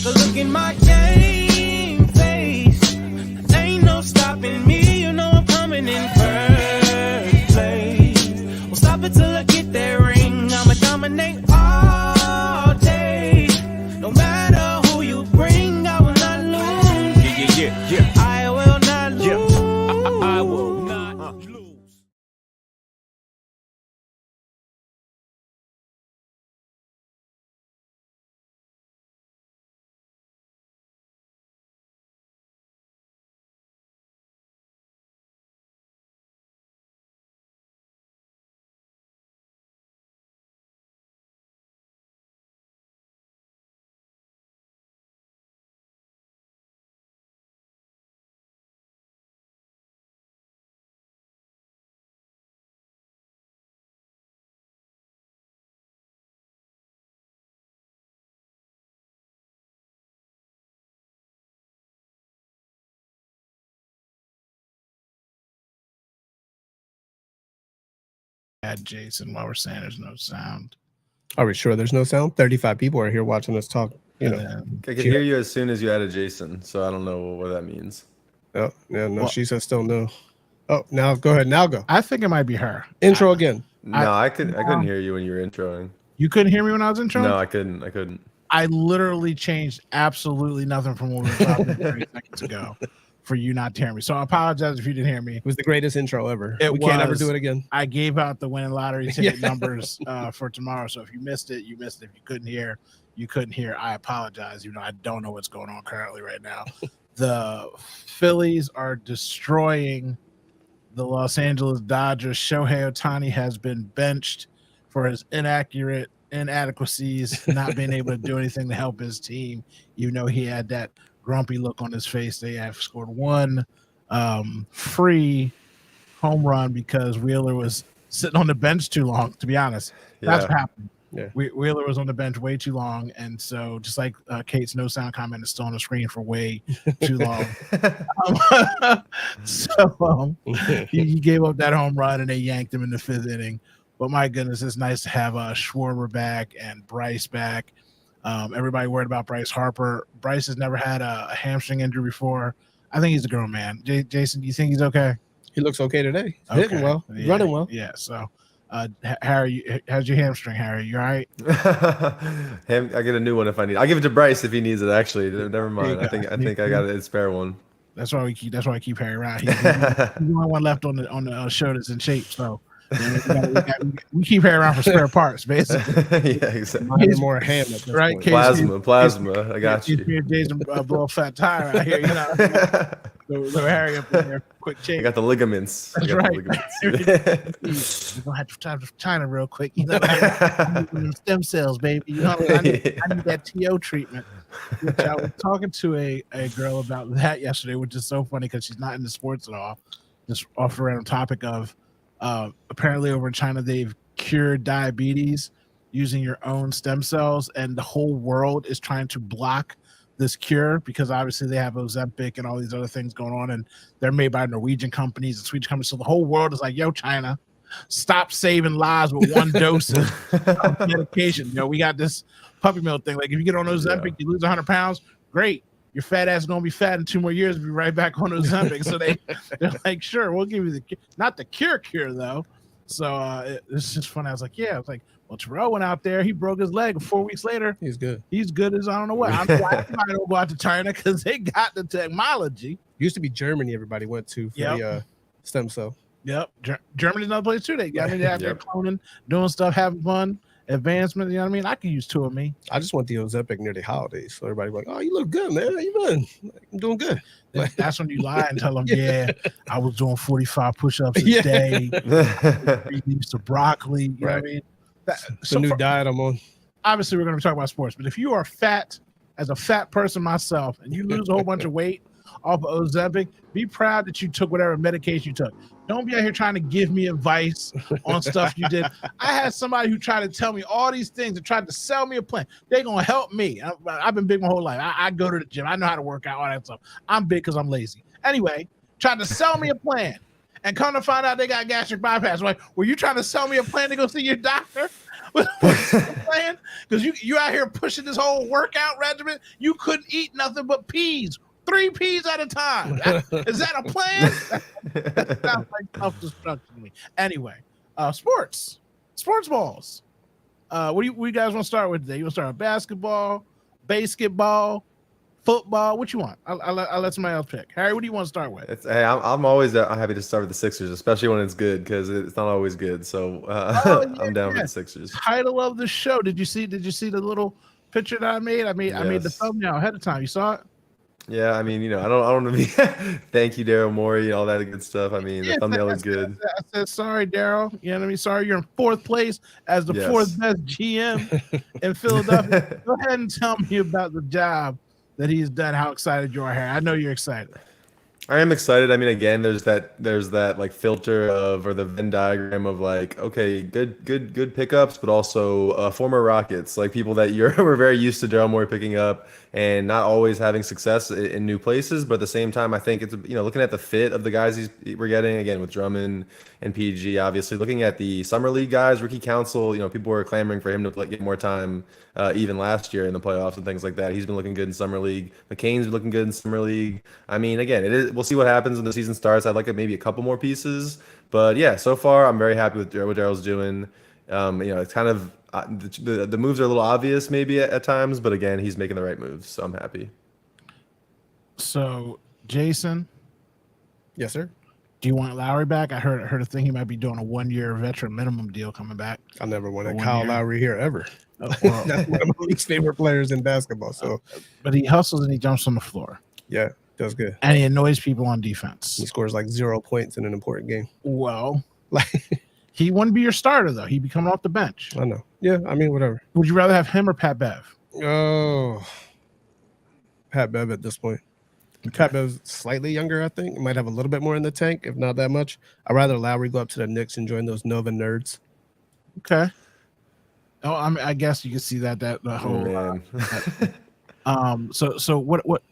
a look in my game face. Ain't no stopping me, you know I'm coming in first place. Won't stop until I get that ring. I'ma dominate all day. No matter who you bring, I will not lose. Yeah. I will not lose. I will not lose. Add Jason while we're saying there's no sound. Are we sure there's no sound? 35 people are here watching us talk. You know. And I could hear you as soon as you added Jason, so I don't know what that means. Oh, yeah, no, Well- she said still no. Oh, now go ahead. Now go. I think it might be her. Intro again. No, I couldn't hear you when you were introing. You couldn't hear me when I was introing? No, I couldn't. I literally changed absolutely nothing from what we were talking 30 seconds ago for you not to hear me. So I apologize if you didn't hear me. It was the greatest intro ever. It We can't ever was. do it again. I gave out the winning lottery ticket numbers for tomorrow. So if you missed it, you missed it. If you couldn't hear, you couldn't hear. I apologize. You know, I don't know what's going on currently right now. The Phillies are destroying the Los Angeles Dodgers. Shohei Ohtani has been benched for his inadequacies, not being able to do anything to help his team, even though he had that grumpy look on his face. They have scored one free home run because Wheeler was sitting on the bench too long, to be honest. That's what happened. Yeah. Wheeler was on the bench way too long, and so just like Kate's no sound comment is still on the screen for way too long. He gave up that home run, and they yanked him in the 5th inning. But my goodness, it's nice to have Schwarber back and Bryce back. Everybody worried about Bryce Harper. Bryce has never had a hamstring injury before. I think he's a grown man. Jason, do you think he's okay? He looks okay today. He's hitting well. He's running well. Yeah. So, Harry, how's your hamstring, Harry? You all right? I get a new one if I need. I'll give it to Bryce if he needs it. Actually, never mind. I think I got a spare one. That's why I keep Harry around. He's the only one left on the show that's in shape. So. We keep Harry around for spare parts, basically. Yeah, exactly. More ham at this Right, point. Plasma. I got you. Jason blow a fat tire out here, you know. So Harry up in there, quick change. I got the ligaments. That's right. We're gonna have to try to China real quick. You know, I need stem cells, baby. You know, I need that TO treatment. Which I was talking to a girl about that yesterday, which is so funny because she's not into sports at all. Just off a random topic of. Apparently over in China they've cured diabetes using your own stem cells, and the whole world is trying to block this cure because obviously they have Ozempic and all these other things going on, and they're made by Norwegian companies and Swedish companies. So the whole world is like, yo, China, stop saving lives with one dose of medication. You know, we got this puppy mill thing. Like if you get on Ozempic, you lose 100 pounds, great. Your fat ass is gonna be fat in 2 more years. Be right back on Ozempic. So they're like, sure, we'll give you not the cure though. So it's just funny. I was like, yeah. I was like, well, Terrell went out there. He broke his leg. 4 weeks later, he's good. He's good as I don't know what. I'm glad I don't go out to China because they got the technology. Used to be Germany. Everybody went to for the stem cell. Yep, Germany's another place too. They got me out there cloning, doing stuff, having fun. Advancement, you know what I mean? I could use 2 of me. I just want the Ozempic near the holidays. So everybody's like, oh, you look good, man. How you been? Like, I'm doing good. That's when you lie and tell them, yeah, I was doing 45 push-ups a day. 3 leaves of broccoli. You know what I mean? It's a new diet I'm on. Obviously, we're going to talk about sports, but if you are fat, as a fat person myself, and you lose a whole bunch of weight off of Ozempic, be proud that you took whatever medication you took. Don't be out here trying to give me advice on stuff you did. I had somebody who tried to tell me all these things and tried to sell me a plan. They're going to help me. I've been big my whole life. I go to the gym. I know how to work out, all that stuff. I'm big because I'm lazy. Anyway, tried to sell me a plan. And come to find out they got gastric bypass. Like, were you trying to sell me a plan to go see your doctor? What's the plan? Because you out here pushing this whole workout regimen. You couldn't eat nothing but peas, 3 peas at a time. Is that a plan? That sounds like self-destruction to me. Anyway, sports balls. What do you guys want to start with today? You want to start with basketball, basketball, football? What you want? I'll let somebody else pick. Harry, what do you want to start with? Hey, I'm always happy to start with the Sixers, especially when it's good, because it's not always good. So I'm down for the Sixers. Title of the show. Did you see the little picture that I made? I made the thumbnail ahead of time. You saw it? Yeah, I mean, I don't want to be. Thank you, Daryl Morey, and all that good stuff. I mean, the thumbnail is good. I said, sorry, Daryl. You know what I mean? Sorry, you're in 4th place as the 4th best GM in Philadelphia. Go ahead and tell me about the job that he's done. How excited you are, Harry? I know you're excited. I am excited. I mean, again, there's that like filter or the Venn diagram of like, okay, good pickups, but also former Rockets, like people that we're very used to Daryl Morey picking up and not always having success in new places. But at the same time, I think it's looking at the fit of the guys we're getting again with Drummond and PG, obviously looking at the summer league guys, Ricky Council. People were clamoring for him to get more time, even last year in the playoffs and things like that. He's been looking good in summer league. McCain's been looking good in summer league. I mean, again, it is. We'll see what happens when the season starts. I'd like maybe a couple more pieces, but yeah, so far I'm very happy with what Daryl's doing. It's kind of the moves are a little obvious maybe at times, but again, he's making the right moves, so I'm happy. So, Jason, Yes, sir. do you want Lowry back? I heard a thing he might be doing a 1-year veteran minimum deal coming back. I never wanted 1 Kyle year. Lowry here ever. Oh, well, That's one of my least favorite players in basketball. So but he hustles and he jumps on the floor yeah, does good. and he annoys people on defense. He scores like 0 points in an important game. Well, Like he wouldn't be your starter though. He'd be coming off the bench. I know. Yeah, I mean whatever. Would you rather have him or Pat Bev? Oh, Pat Bev at this point. Pat Bev's slightly younger, I think. Might have a little bit more in the tank, if not that much. I'd rather Lowry go up to the Knicks and join those Nova nerds. Okay. Oh, I guess you can see that the Oh whole. man. So what?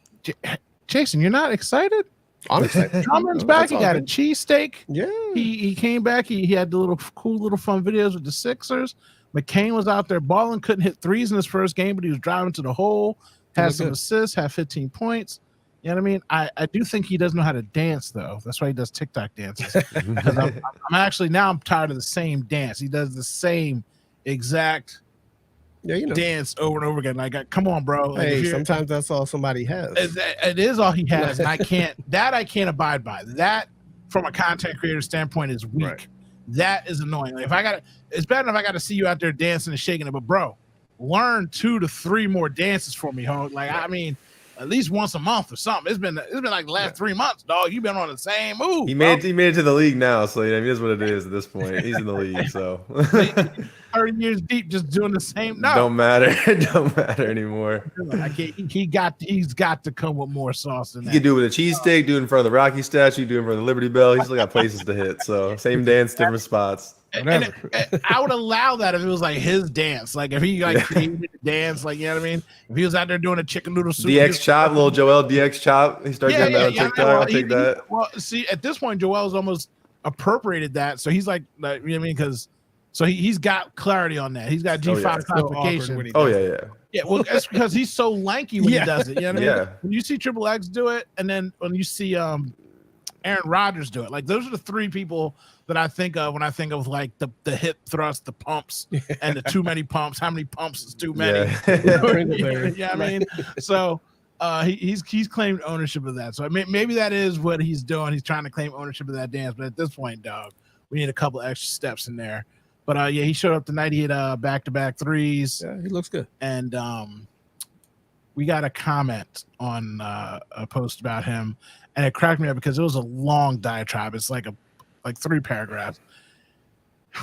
Jason, you're not excited? I'm excited. Drummond's back. He got a good. cheesesteak. Yeah. He came back. He had the little cool little fun videos with the Sixers. McCain was out there balling, couldn't hit threes in his first game, but he was driving to the hole, had some assists, had 15 points. You know what I mean? I do think he doesn't know how to dance though. That's why he does TikTok dances. Because I'm actually now I'm tired of the same dance. He does the same exact dance over and over again. Like, come on, bro. Like, Hey, sometimes that's all somebody has. it is all he has, and I can't abide by. That from a content creator standpoint is weak. Right. That is annoying. Like, it's bad enough I got to see you out there dancing and shaking it, but bro, learn 2 to 3 more dances for me, ho. Like, I mean, at least once a month or something. It's been like the last 3 months, dog. You've been on the same move. He made it to the league now, so it is what it is at this point. He's in the league, so 30 years deep, just doing the same. No, don't matter. It don't matter anymore. I can't, he's got to come with more sauce than He that. could do it with a cheesesteak, do it in front of the Rocky statue, do it in front of the Liberty Bell. He's still got places to hit. So same dance, different spots. And I would allow that if it was like his dance, like if he created a dance, like, you know what I mean. If he was out there doing a chicken noodle soup, DX chop, little Joel DX chop. He started getting that on TikTok. I'll take that. Well, see, at this point, Joel's almost appropriated that, so he's like, you know what I mean? Because he's got clarity on that. He's got G5 classification. Oh yeah. Yeah, well, that's because he's so lanky when he does it. You know what I mean? Yeah. When you see Triple X do it, and then when you see Aaron Rodgers do it, like those are the 3 people that I think of when I think of like the hip thrust, the pumps, and the too many pumps. How many pumps is too many? Yeah, I mean, so he's claimed ownership of that. So maybe that is what he's doing. He's trying to claim ownership of that dance. But at this point, dog, we need a couple extra steps in there. But he showed up tonight. He hit back-to-back threes. Yeah, he looks good. And we got a comment on a post about him, and it cracked me up because it was a long diatribe. It's like 3 paragraphs.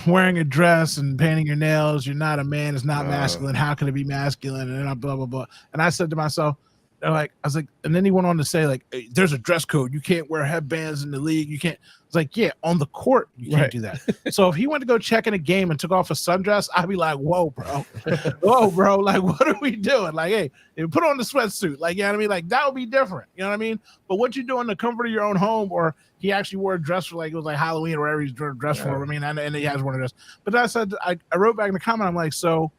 Wearing a dress and painting your nails, you're not a man. It's not masculine. How can it be masculine? And blah blah blah. And I said to myself, I was like, and then he went on to say like, hey, there's a dress code. You can't wear headbands in the league. You can't. It's like, yeah, on the court you can't do that. So if he went to go check in a game and took off a sundress, I'd be like, whoa, bro, like what are we doing? Like, hey, put on the sweatsuit, like, you know what I mean? Like that would be different, you know what I mean? But what you do in the comfort of your own home, or he actually wore a dress for like it was like Halloween or whatever he's dressed for. I mean, and he has one of those. But I said, I wrote back in the comment, I'm like, so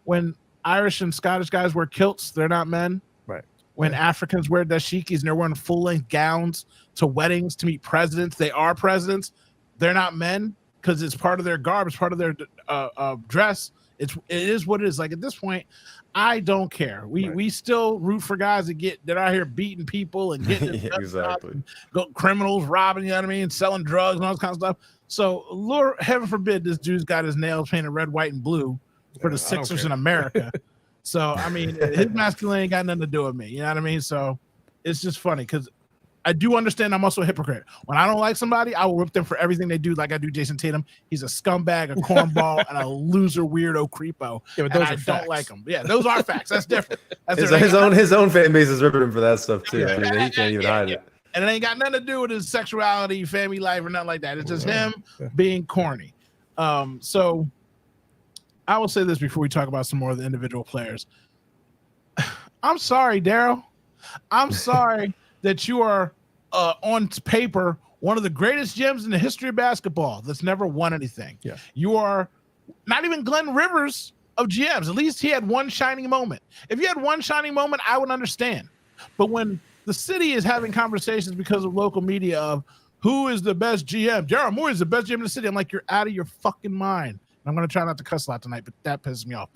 when Irish and Scottish guys wear kilts, they're not men. Right. When Africans wear dashikis and they're wearing full-length gowns to weddings to meet presidents, they are presidents. They're not men because it's part of their garb, it's part of their dress. It is what it is. Like at this point, I don't care. We still root for guys that are out here beating people and getting exactly criminals, robbing, you know what I mean, selling drugs and all this kind of stuff. So, Lord, heaven forbid this dude's got his nails painted red, white, and blue for the Sixers in America. So, I mean, his masculinity ain't got nothing to do with me. You know what I mean? So, it's just funny because I do understand I'm also a hypocrite. When I don't like somebody, I will rip them for everything they do, like I do Jason Tatum. He's a scumbag, a cornball, and a loser, weirdo, creepo. Yeah, but those I don't like him. Yeah, those are facts. That's different. That's his own fan base is ripping him for that stuff too. I mean, he can't even hide it. And it ain't got nothing to do with his sexuality, family life, or nothing like that. It's just him being corny. So I will say this before we talk about some more of the individual players. I'm sorry, Daryl. I'm sorry that you are on paper one of the greatest gems in the history of basketball that's never won anything. Yeah. You are not even Glenn Rivers of GMs. At least he had one shining moment. If you had one shining moment, I would understand. But when the city is having conversations because of local media of who is the best GM, Daryl Morey is the best GM in the city. I'm like, you're out of your fucking mind. I'm going to try not to cuss a lot tonight, but that pisses me off.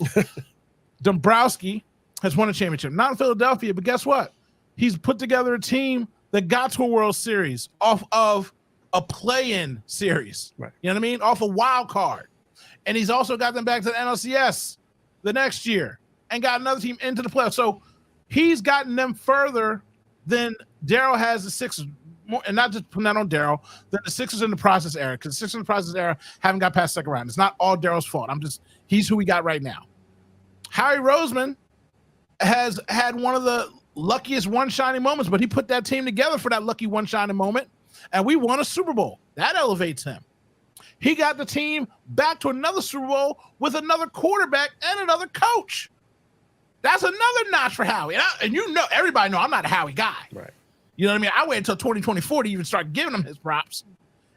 Dombrowski has won a championship. Not in Philadelphia, but guess what? He's put together a team that got to a World Series off of a play-in series. Right. You know what I mean? Off a wild card. And he's also got them back to the NLCS the next year and got another team into the playoffs. So he's gotten them further than Daryl has the Sixers. More, and not just putting that on Daryl, than the Sixers in the process era, because the Sixers in the process era haven't got past second round. It's not all Daryl's fault. He's who we got right now. Harry Roseman has had one of the luckiest one shining moments, but he put that team together for that lucky one shining moment, and we won a Super Bowl. That elevates him. He got the team back to another Super Bowl with another quarterback and another coach. That's another notch for Howie. And you know, everybody know I'm not a Howie guy. Right. You know what I mean? I waited until 2024 to even start giving him his props.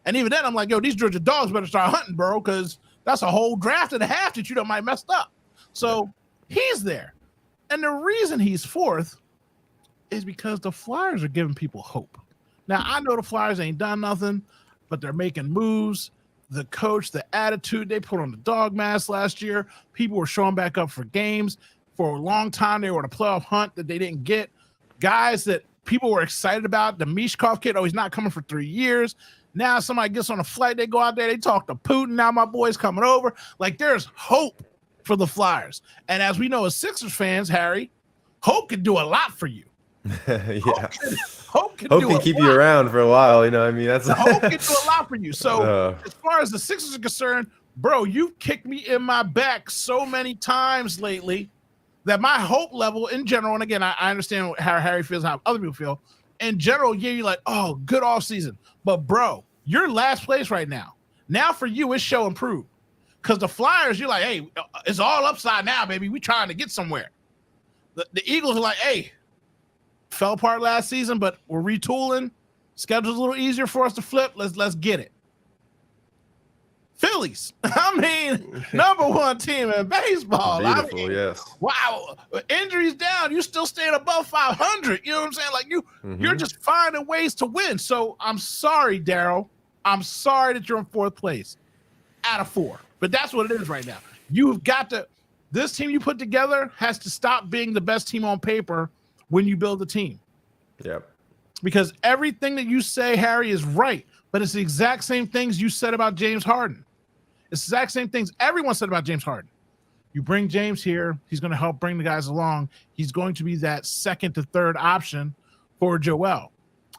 And even then, I'm like, yo, these Georgia dogs better start hunting, bro, because that's a whole draft and a half that you done might messed up. So he's there. And the reason he's fourth is because the Flyers are giving people hope. Now, I know the Flyers ain't done nothing, but they're making moves. The coach, the attitude, they put on the dog mask last year. People were showing back up for games. For a long time, they were in a playoff hunt that they didn't get. Guys that people were excited about. The Mishkov kid, he's not coming for 3 years. Now somebody gets on a flight, they go out there, they talk to Putin. Now my boy's coming over. Like, there's hope for the Flyers. And as we know as Sixers fans, Harry, hope can do a lot for you. Yeah. Hope can keep you around for a while. You know, I mean, that's hope can do a lot for you. So as far as the Sixers are concerned, bro, you've kicked me in my back so many times lately that my hope level in general, and again, I understand how Harry feels, how other people feel. In general, yeah, you're like, oh, good off season. But bro, you're last place right now. Now for you, it's show and prove. Because the Flyers, you're like, hey, it's all upside now, baby. We trying to get somewhere. The Eagles are like, hey, fell apart last season, but we're retooling. Schedule's a little easier for us to flip. Let's get it. Phillies, I mean, number one team in baseball. Beautiful, I mean, yes. Wow, injuries down, you still staying above 500. You know what I'm saying? Like you're just finding ways to win. So I'm sorry, Daryl. I'm sorry that you're in fourth place out of 4. But that's what it is right now. You've got to. This team you put together has to stop being the best team on paper when you build a team. Yep. Because everything that you say, Harry, is right. But it's the exact same things you said about James Harden. It's the exact same things everyone said about James Harden. You bring James here, he's going to help bring the guys along. He's going to be that second to third option for Joel.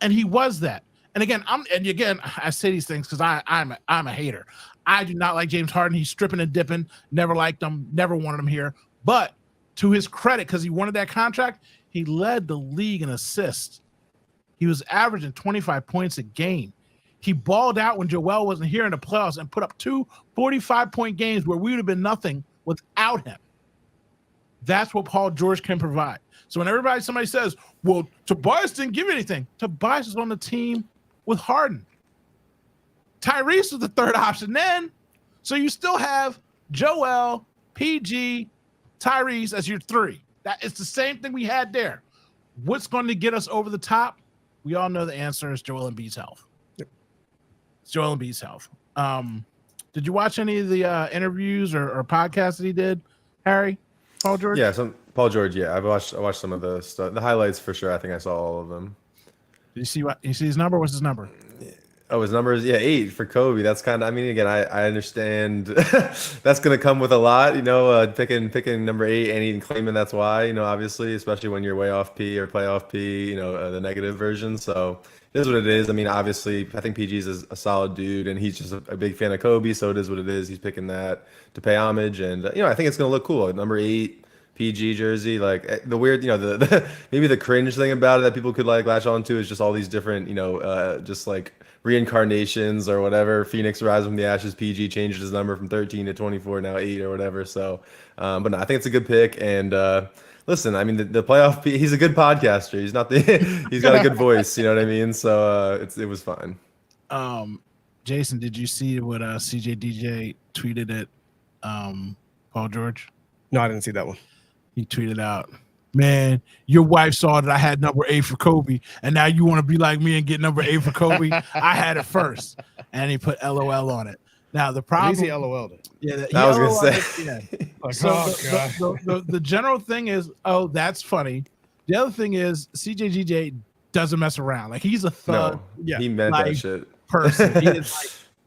And he was that. And again, I say these things because I'm a hater. I do not like James Harden. He's stripping and dipping. Never liked him. Never wanted him here. But to his credit, because he wanted that contract, He led the league in assists. He was averaging 25 points a game. He balled out when Joel wasn't here in the playoffs and put up 2 45-point games where we would have been nothing without him. That's what Paul George can provide. So when somebody says, well, Tobias didn't give anything, Tobias is on the team with Harden. Tyrese was the third option then. So you still have Joel, PG, Tyrese as your three. That is the same thing we had there. What's going to get us over the top? We all know the answer is Joel Embiid's health. Yep. It's Joel Embiid's health. Did you watch any of the interviews or podcasts that he did, Harry? Paul George? Yeah, Paul George. Yeah, I watched some of the stuff, the highlights for sure. I think I saw all of them. Did you see his number? What's his number? Oh, his number is 8 for Kobe. That's kind of. I mean, again, I understand that's going to come with a lot. Picking number 8 and even claiming that's why. Obviously, especially when you're way off P or play off P. The negative version. So it is what it is. I mean, obviously, I think PG's is a solid dude, and he's just a big fan of Kobe. So it is what it is. He's picking that to pay homage, and I think it's going to look cool. Number 8. PG jersey, like the weird, the maybe the cringe thing about it that people could like latch onto is just all these different, just like reincarnations or whatever. Phoenix Rise from the Ashes. PG changed his number from 13 to 24, now 8 or whatever. So, but no, I think it's a good pick. And listen, I mean, the playoff. He's a good podcaster. He's not he's got a good voice. You know what I mean? So it was fine. Jason, did you see what CJ DJ tweeted at Paul George? No, I didn't see that one. He tweeted out, man, your wife saw that I had number 8 for Kobe, and now you want to be like me and get number 8 for Kobe? I had it first. And he put LOL on it. Now, the problem... At least he LOL'd it. Yeah, I was going to say. Yeah. Like, So the general thing is, oh, that's funny. The other thing is, CJGJ doesn't mess around. Like, he's a thug. No, he meant that shit. Person.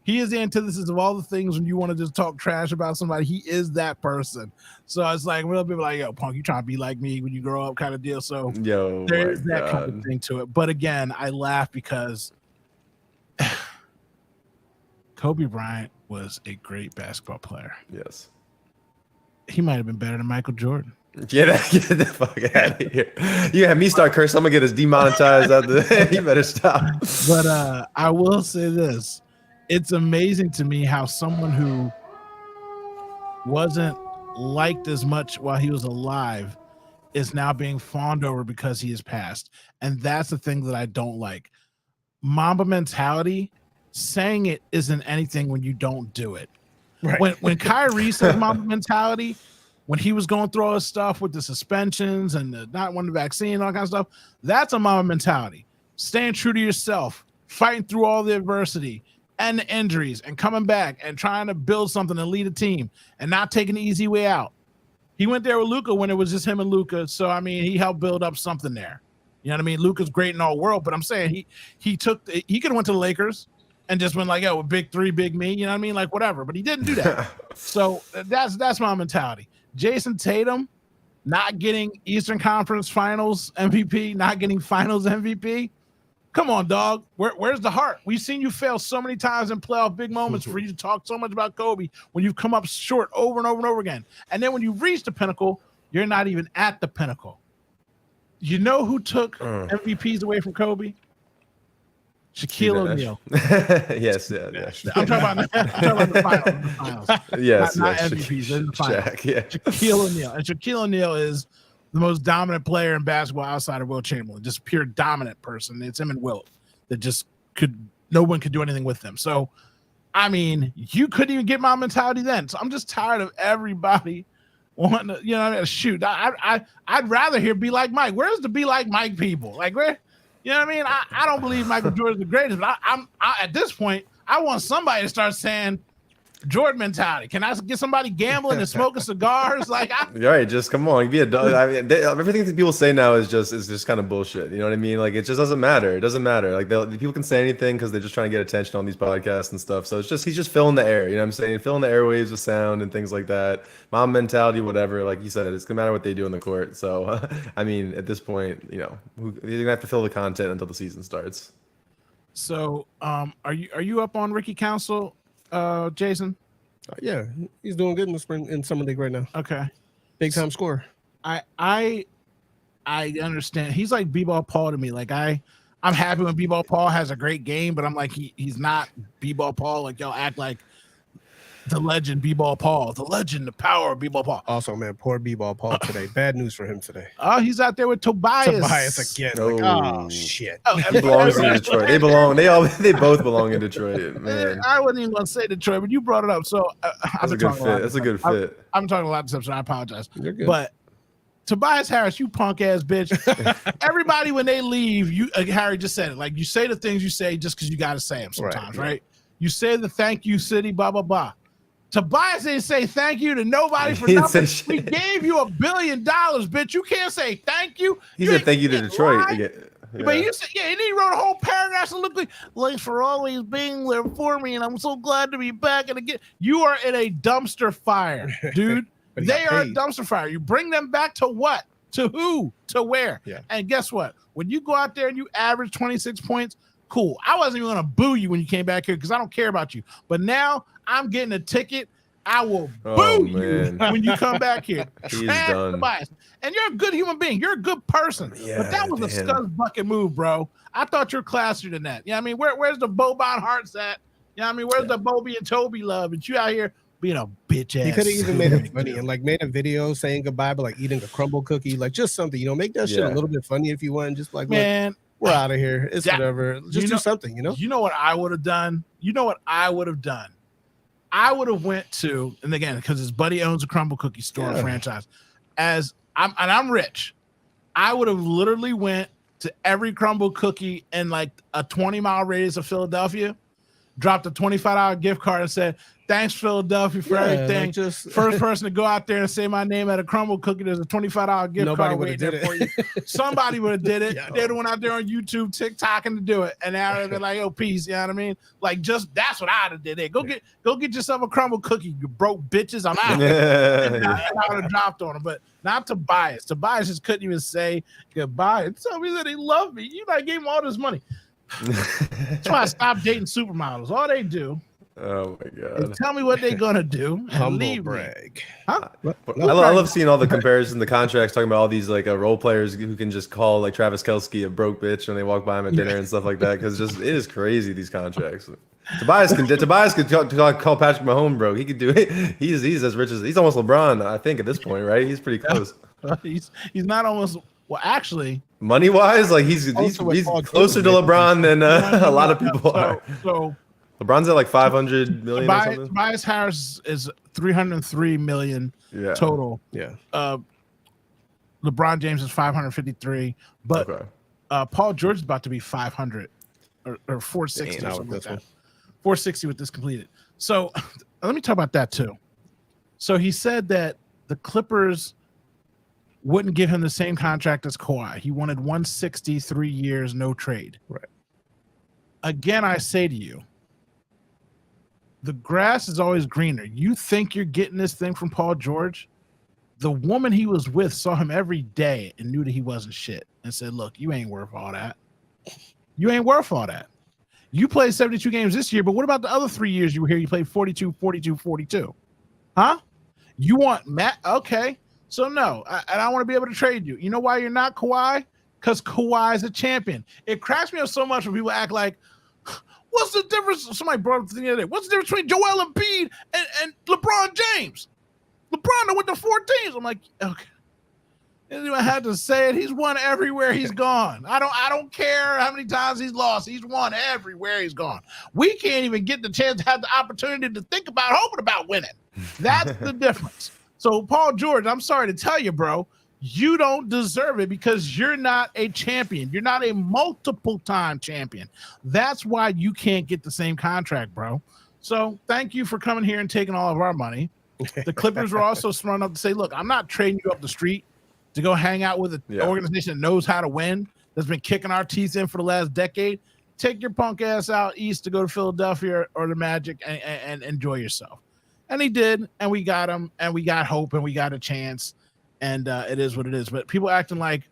He is the antithesis of all the things when you want to just talk trash about somebody. He is that person. So it's like, real people like, yo, punk, you trying to be like me when you grow up kind of deal. So there is that kind of thing to it. But again, I laugh because Kobe Bryant was a great basketball player. Yes. He might have been better than Michael Jordan. Get the fuck out of here. You have me start cursing. I'm going to get us demonetized. You better stop. But I will say this. It's amazing to me how someone who wasn't liked as much while he was alive is now being fawned over because he is passed. And that's the thing that I don't like. Mamba mentality, saying it isn't anything when you don't do it. Right. When Kyrie said Mamba mentality, when he was going through all this stuff with the suspensions and the not wanting the vaccine and all that kind of stuff, that's a Mamba mentality. Staying true to yourself, fighting through all the adversity and the injuries and coming back and trying to build something and lead a team and not taking the easy way out. He went there with Luka when it was just him and Luka. So, I mean, he helped build up something there. You know what I mean? Luka's great in all world, but I'm saying he could have went to the Lakers and just went like, yo, big 3, big me. You know what I mean? Like, whatever. But he didn't do that. So that's my mentality. Jason Tatum not getting Eastern Conference Finals MVP, not getting Finals MVP. Come on, dog. Where's the heart? We've seen you fail so many times in playoff big moments for you to talk so much about Kobe when you've come up short over and over and over again. And then when you reach the pinnacle, you're not even at the pinnacle. You know who took MVPs away from Kobe? Shaquille O'Neal. Yes. I'm talking about the finals. Yes. Not MVPs. In the finals. Shaquille O'Neal. And Shaquille O'Neal is the most dominant player in basketball outside of Will Chamberlain, just pure dominant person. It's him and Wilt that just no one could do anything with them. So, I mean, you couldn't even get my mentality then. So I'm just tired of everybody wanting to, shoot. I'd rather hear be like Mike. Where's the be like Mike people? Like, where, you know what I mean? I don't believe Michael Jordan's the greatest, but I'm at this point, I want somebody to start saying Jordan mentality. Can I get somebody gambling and smoking cigars? Like, right, just come on, be a dog. I mean, everything that people say now is just kind of bullshit. You know what I mean? Like, it just doesn't matter. It doesn't matter. Like, people can say anything because they're just trying to get attention on these podcasts and stuff. So he's just filling the air. You know what I'm saying? Filling the airwaves with sound and things like that. Mom mentality, whatever. Like you said, it's gonna matter what they do on the court. So, I mean, at this point, you're gonna have to fill the content until the season starts. So, are you up on Ricky Council, Jason? Yeah, he's doing good in the spring in summer league right now. Okay, big time scorer. I I understand. He's like B-ball Paul to me. Like I'm happy when B-ball Paul has a great game, but I'm like he's not B-ball Paul. Like y'all act like the legend B-ball Paul, the legend, the power of B-ball Paul. Also, man, poor B-ball Paul today. Bad news for him today. Oh, he's out there with Tobias. Tobias again. Like, oh shit. Oh, He belongs in Detroit. They belong. They both belong in Detroit, man. I wasn't even gonna say Detroit, but you brought it up. So That's a good fit. That's a good fit. I'm talking a lot of stuff, so I apologize. You're good. But Tobias Harris, you punk ass bitch. Everybody when they leave, you Harry just said it. Like you say the things you say just because you got to say them sometimes, right? You say the thank you city, blah blah blah. Tobias didn't say thank you to nobody for nothing. We gave you $1 billion, bitch. You can't say thank you. He said thank you to Detroit. Yeah. But you said, and then he wrote a whole paragraph and looked like, thanks for always being there for me, and I'm so glad to be back. And again, you are in a dumpster fire, dude. They are a dumpster fire. You bring them back to what? To who? To where? Yeah. And guess what? When you go out there and you average 26 points, cool. I wasn't even going to boo you when you came back here because I don't care about you. But now I'm getting a ticket. I will boo you when you come back here. He's done. Tobias. And you're a good human being. You're a good person. Yeah, but that was a scuzz bucket move, bro. I thought you're classier than that. I mean, where's the Boban Hearts at? I mean, where's the Bobby and Toby love? And you out here being a bitch ass. He could have even made it funny and like made a video saying goodbye, but like eating a crumble cookie, like just something, make that shit a little bit funny if you want. Just like, man, we're out of here. It's whatever. Just do something, You know what I would have done? I would have went to, and again, because his buddy owns a crumble cookie store franchise. I'm rich. I would have literally went to every crumble cookie in like a 20-mile radius of Philadelphia, dropped a $25 gift card and said, thanks, Philadelphia, for everything. Like First person to go out there and say my name at a crumble cookie, there's a $25 gift card waiting there for you. Somebody would have did it. They'd have went out there on YouTube, TikToking to do it. And now they're like, yo, peace, you know what I mean? Like, just that's what I'd have did. Hey, go get yourself a crumble cookie, you broke bitches. I'm out. And I would have dropped on them. But not Tobias. Tobias just couldn't even say goodbye and tell me that he loved me. I gave him all this money. That's why I stopped dating supermodels. All they do. Oh my god! Tell me what they're gonna do. Humble brag. Huh? I love seeing all the comparison, the contracts, talking about all these like role players who can just call like Travis Kelce a broke bitch when they walk by him at dinner and stuff like that. Because it is crazy, these contracts. Tobias could call Patrick Mahomes, bro. He could do it. He's as rich as he's almost LeBron, I think, at this point, right? He's pretty close. He's not almost. Well, actually, money wise, like he's closer to LeBron than a lot of people are. So LeBron's at like 500 million or something. Tobias Harris is 303 million total. Yeah. LeBron James is 553, but Paul George is about to be 500 or 460 or something like that. 460 with this completed. So let me talk about that too. So he said that the Clippers wouldn't give him the same contract as Kawhi. He wanted 160, 3 years, no trade. Right. Again, I say to you, the grass is always greener. You think you're getting this thing from Paul George? The woman he was with saw him every day and knew that he wasn't shit and said, look, you ain't worth all that. You ain't worth all that. You played 72 games this year, but what about the other 3 years you were here? You played 42, 42, 42. Huh? You want Matt? Okay. So no, and I want to be able to trade you. You know why you're not Kawhi? Because Kawhi is a champion. It cracks me up so much when people act like, what's the difference? Somebody brought up the thing the other day. What's the difference between Joel Embiid and LeBron James? LeBron went to 4 teams. I'm like, okay. Didn't even have to say it. He's won everywhere he's gone. I don't care how many times he's lost. He's won everywhere he's gone. We can't even get the chance to have the opportunity to think about hoping about winning. That's the difference. So Paul George, I'm sorry to tell you, bro, you don't deserve it because you're not a champion. You're not a multiple-time champion. That's why you can't get the same contract, bro. So thank you for coming here and taking all of our money. The Clippers were also smart enough to say, look, I'm not trading you up the street to go hang out with an organization that knows how to win, that's been kicking our teeth in for the last decade. Take your punk ass out east to go to Philadelphia or the Magic and enjoy yourself. And he did, and we got him, and we got hope, and we got a chance, and it is what it is. But people acting like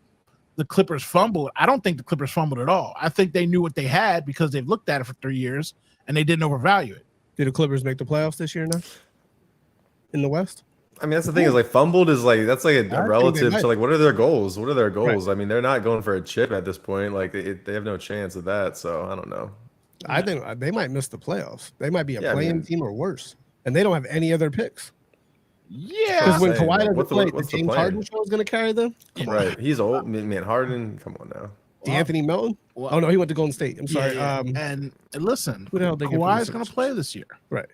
the Clippers fumbled. I don't think the Clippers fumbled at all. I think they knew what they had because they've looked at it for 3 years, and they didn't overvalue it. Did the Clippers make the playoffs this year now? In the West? I mean, that's the thing is like fumbled is like that's like a they relative might. to like what are their goals? What are their goals? I mean, they're not going for a chip at this point. Like they have no chance of that. So I don't know. I think they might miss the playoffs. They might be a Yeah, I playing mean- team or worse, and they don't have any other picks. Yeah. Because when saying, Kawhi like, doesn't what's the- play, what's the the James plan? Harden show is going to carry them. Right. He's old. Man, Harden. Come on now. D'Anthony Melton. Well- Oh no, he went to Golden State. I'm sorry. And listen, who the hell they get from the Kawhi's going to Sixers? play this year. Right.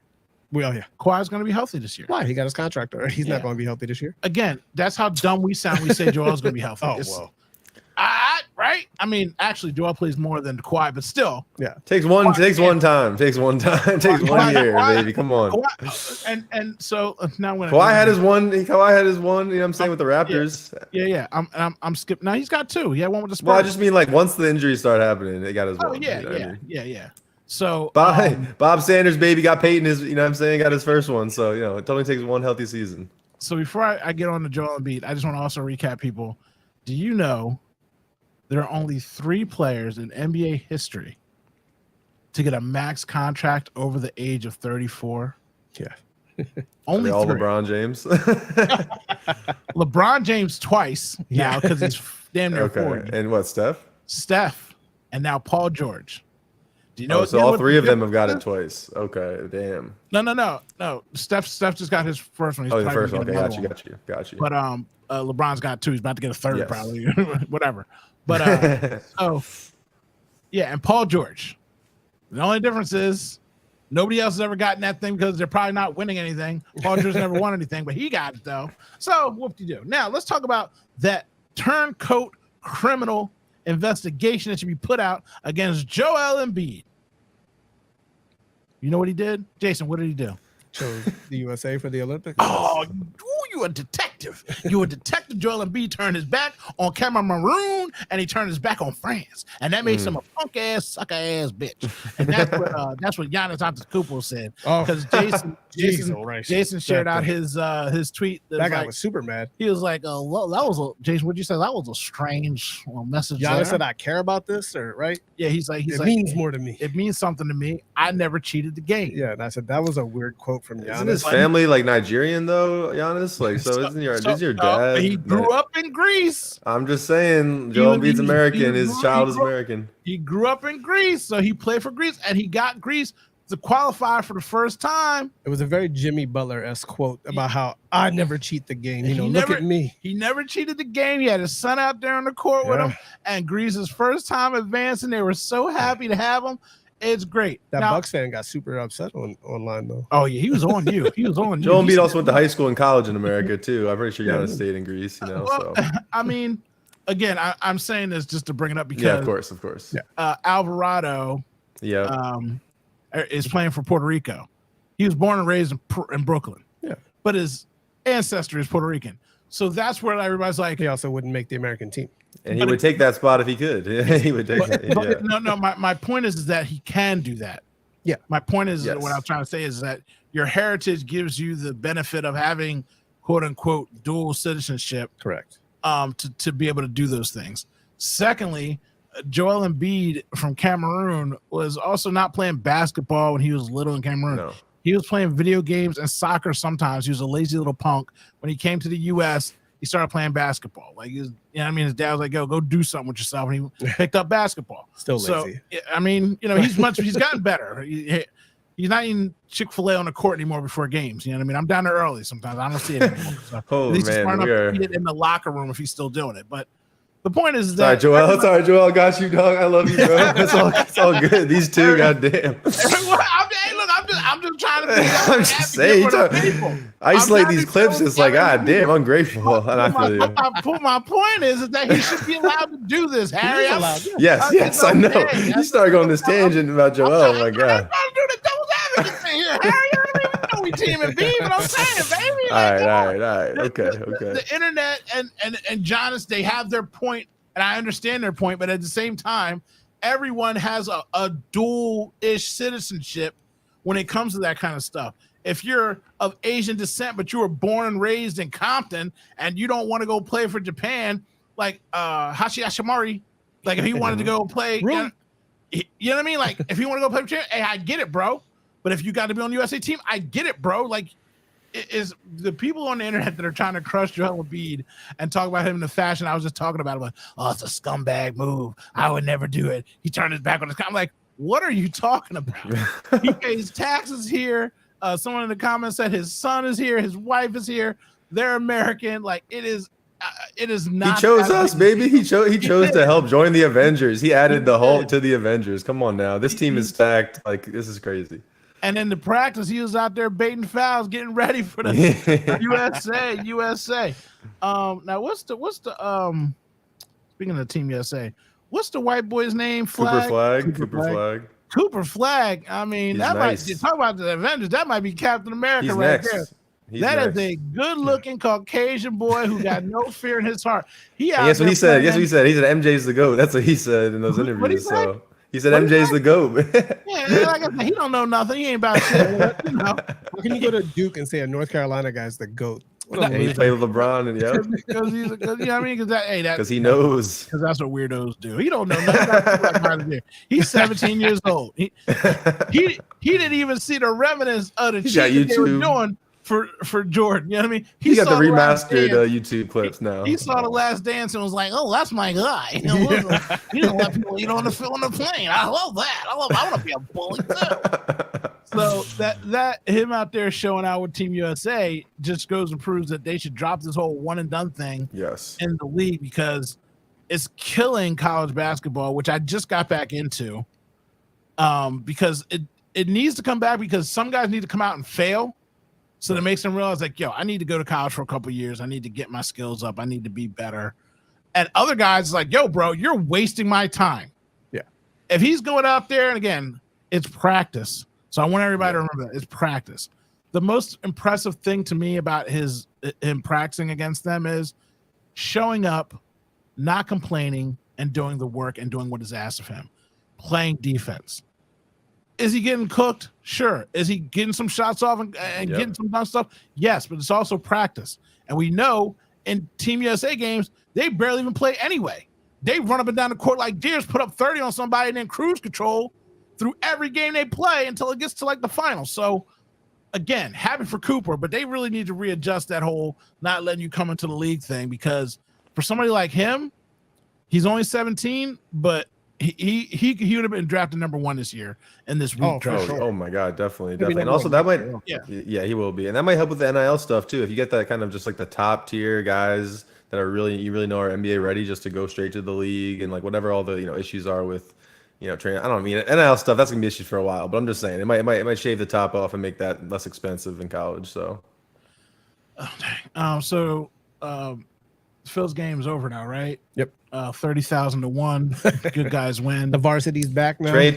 Well, yeah. Kawhi's going to be healthy this year. Why? He got his contract already. He's Yeah. not going to be healthy this year. Again, that's how dumb we sound. We say Joel's going to be healthy. Oh, It's- well. right? I mean, actually, Joel plays more than Kawhi, but still. Takes one time. Takes one time. Takes one year, baby. Come on. Kawhi, and so now when Kawhi had his one. Kawhi had his one. You know what I'm saying with the Raptors. Yeah. I'm skipping. No, he's got two. He had one with the Spurs. Well, I just mean like once the injuries start happening, they got his Oh one. yeah, you know what I mean? yeah. So Bob Sanders, baby, got Peyton his. You know what I'm saying? Got his first one. So you know, it only takes one healthy season. So before I get on to Joel Embiid, I just want to also recap people. Do you know there are only 3 players in NBA history to get a max contract over the age of 34? Yeah. Only All 3. LeBron James. LeBron James twice now because he's damn near Okay. 40. And what, Steph? Steph, and now Paul George. Do you know? So you know all what 3 the of them have got difference it twice. Okay. Damn. is? No. Steph just got his first one. He's Oh, the probably first one. gonna Okay. get another Got you. But LeBron's got 2. He's about to get a third, Yes. probably. Whatever. But yeah, and Paul George. The only difference is nobody else has ever gotten that thing because they're probably not winning anything. Paul George never won anything, but he got it though. So whoop-de-doo. Now let's talk about that turncoat criminal investigation that should be put out against Joel Embiid. You know what he did? Jason, what did he do? Chose the USA for the Olympics. Oh, you a detective. You a detective. Joel Embiid turned his back on Cameroon and he turned his back on France. And that makes him a punk ass, sucker ass bitch. And that's what Giannis Antetokounmpo said. Oh. Because Jason shared out his tweet. That guy was super mad. He was like, that was Jason, what'd you say? That was a strange message. Giannis there. said, I care about this, or right? Yeah, he's like, it means more to me. It means something to me. I never cheated the game. Yeah, and I said that was a weird quote from Isn't his Giannis. family like Nigerian though, Giannis? Like, so isn't your dad? He grew up in Greece. I'm just saying, Joel Embiid's American. His child is American. He grew up in Greece, so he played for Greece, and he got Greece to qualify for the first time. It was a very Jimmy Butler-esque quote about how I never cheat the game. You know, He look never- at me. He never cheated the game. He had his son out there on the court with him, and Greece's first time advancing. They were so happy to have him. It's great. That Now- Bucks fan got super upset online though. Oh yeah, he was on you. He was on you. Joel He Embiid said- also went to high school and college in America too. I'm pretty sure Giannis stayed in Greece. You know, Well, so I mean, again, I'm saying this just to bring it up because yeah, of course. Yeah. Alvarado Yeah. is playing for Puerto Rico. He was born and raised in Brooklyn. Yeah. But his ancestry is Puerto Rican. So that's where everybody's like, He also wouldn't make the American team. And he would take that spot if he could. He would take it. but Yeah. no. My point is that he can do that. Yeah. My point is Yes. what I'm trying to say is that your heritage gives you the benefit of having quote unquote dual citizenship Correct. to be able to do those things. Secondly, Joel Embiid from Cameroon was also not playing basketball when he was little in Cameroon. No. He was playing video games and soccer sometimes. He was a lazy little punk. When he came to the U.S., he started playing basketball. Like, he was, you know what I mean? His dad was like, yo, go do something with yourself. And he picked up basketball. Still So, lazy. I mean, you know, he's gotten better. He's not eating Chick-fil-A on the court anymore before games. You know what I mean? I'm down there early sometimes. I don't see it anymore. So Oh, at least he's man, smart enough we are- to eat it in the locker room if he's still doing it. But the point is Sorry, that Joel. Sorry, Joel. I got you, dog. I love you, bro. It's all good. These two, goddamn. I'm just trying to be I'm just saying. Isolate these clips. It's like, God damn, ungrateful. And I feel you. My point is that he should be allowed to do this, Harry. Yes, I know. You started going this tangent about Joel. Oh my I'm God. trying to do the devil's advocate thing here, Harry. You don't even know we team and B, but I'm saying, baby. All right. Okay. The internet and Giannis, they have their point, and I understand their point, but at the same time, everyone has a dual-ish citizenship when it comes to that kind of stuff. If you're of Asian descent, but you were born and raised in Compton, and you don't want to go play for Japan, like Hashi Ashimari, like if he wanted to go play, you know what I mean? Like if you want to go play for Japan, hey, I get it, bro. But if you got to be on the USA team, I get it, bro. Like is the people on the internet that are trying to crush Joel Embiid and talk about him in the fashion I was just talking about. I'm like, oh, it's a scumbag move. I would never do it. He turned his back on his. I'm like, what are you talking about? He pays taxes here. Someone in the comments said his son is here, his wife is here. They're American. Like it is not. He chose us, baby. He chose to help join the Avengers. He added the Hulk to the Avengers. Come on now, this team is stacked. Like this is crazy. And in the practice, he was out there baiting fouls, getting ready for the USA. Now what's the speaking of Team USA, what's the white boy's name? Cooper Flag. Cooper Flag. I mean, He's that nice. might talk about the Avengers. That might be Captain America. He's right next. there. He's That next. is a good-looking Caucasian boy who got no fear in his heart. And guess what he said? Guess what he said? He said MJ's the GOAT. That's what he said in those interviews. So he said MJ's the GOAT. Yeah, like I said, he don't know nothing. He ain't about shit. You know? How can you go to Duke and say a North Carolina guy's the GOAT? And he played with LeBron and Because you know what I mean? because he knows. Because that's what weirdos do. He don't know nothing about LeBron. He's 17 years old. He didn't even see the remnants of the cheat that they were doing for Jordan. You know what I I mean? He got the saw remastered YouTube clips now. He saw The Last Dance and was like, "Oh, that's my guy." You know, you don't let people eat on the plane. I love that. I want to be a bully too. So that him out there showing out with Team USA just goes and proves that they should drop this whole one and done thing Yes. in the league because it's killing college basketball, which I just got back into. Because it needs to come back because some guys need to come out and fail. So that makes them realize like, yo, I need to go to college for a couple of years. I need to get my skills up. I need to be better. And other guys like, yo, bro, you're wasting my time. Yeah. If he's going out there, and again, it's practice. So I want everybody to remember that it's practice. The most impressive thing to me about him practicing against them is showing up, not complaining, and doing the work and doing what is asked of him, playing defense. Is he getting cooked? Sure. Is he getting some shots off and getting some done stuff? Yes, but it's also practice. And we know in Team USA games, they barely even play anyway. They run up and down the court like deers, put up 30 on somebody, and then cruise control through every game they play until it gets to like the final. So again, happy for Cooper, but they really need to readjust that whole not letting you come into the league thing because for somebody like him, he's only 17, but he would have been drafted number 1 this year in this week draft. Oh my God, definitely. And also that might, he will be, and that might help with the NIL stuff too. If you get that kind of just like the top tier guys that are you really know are NBA ready, just to go straight to the league and like whatever all the issues are with training. I don't mean NIL stuff. That's gonna be issues for a while, but I'm just saying it might shave the top off and make that less expensive in college. So, Phil's game is over now, right? Yep. 30,000 to 1. Good guys win. The varsity's back now. Trey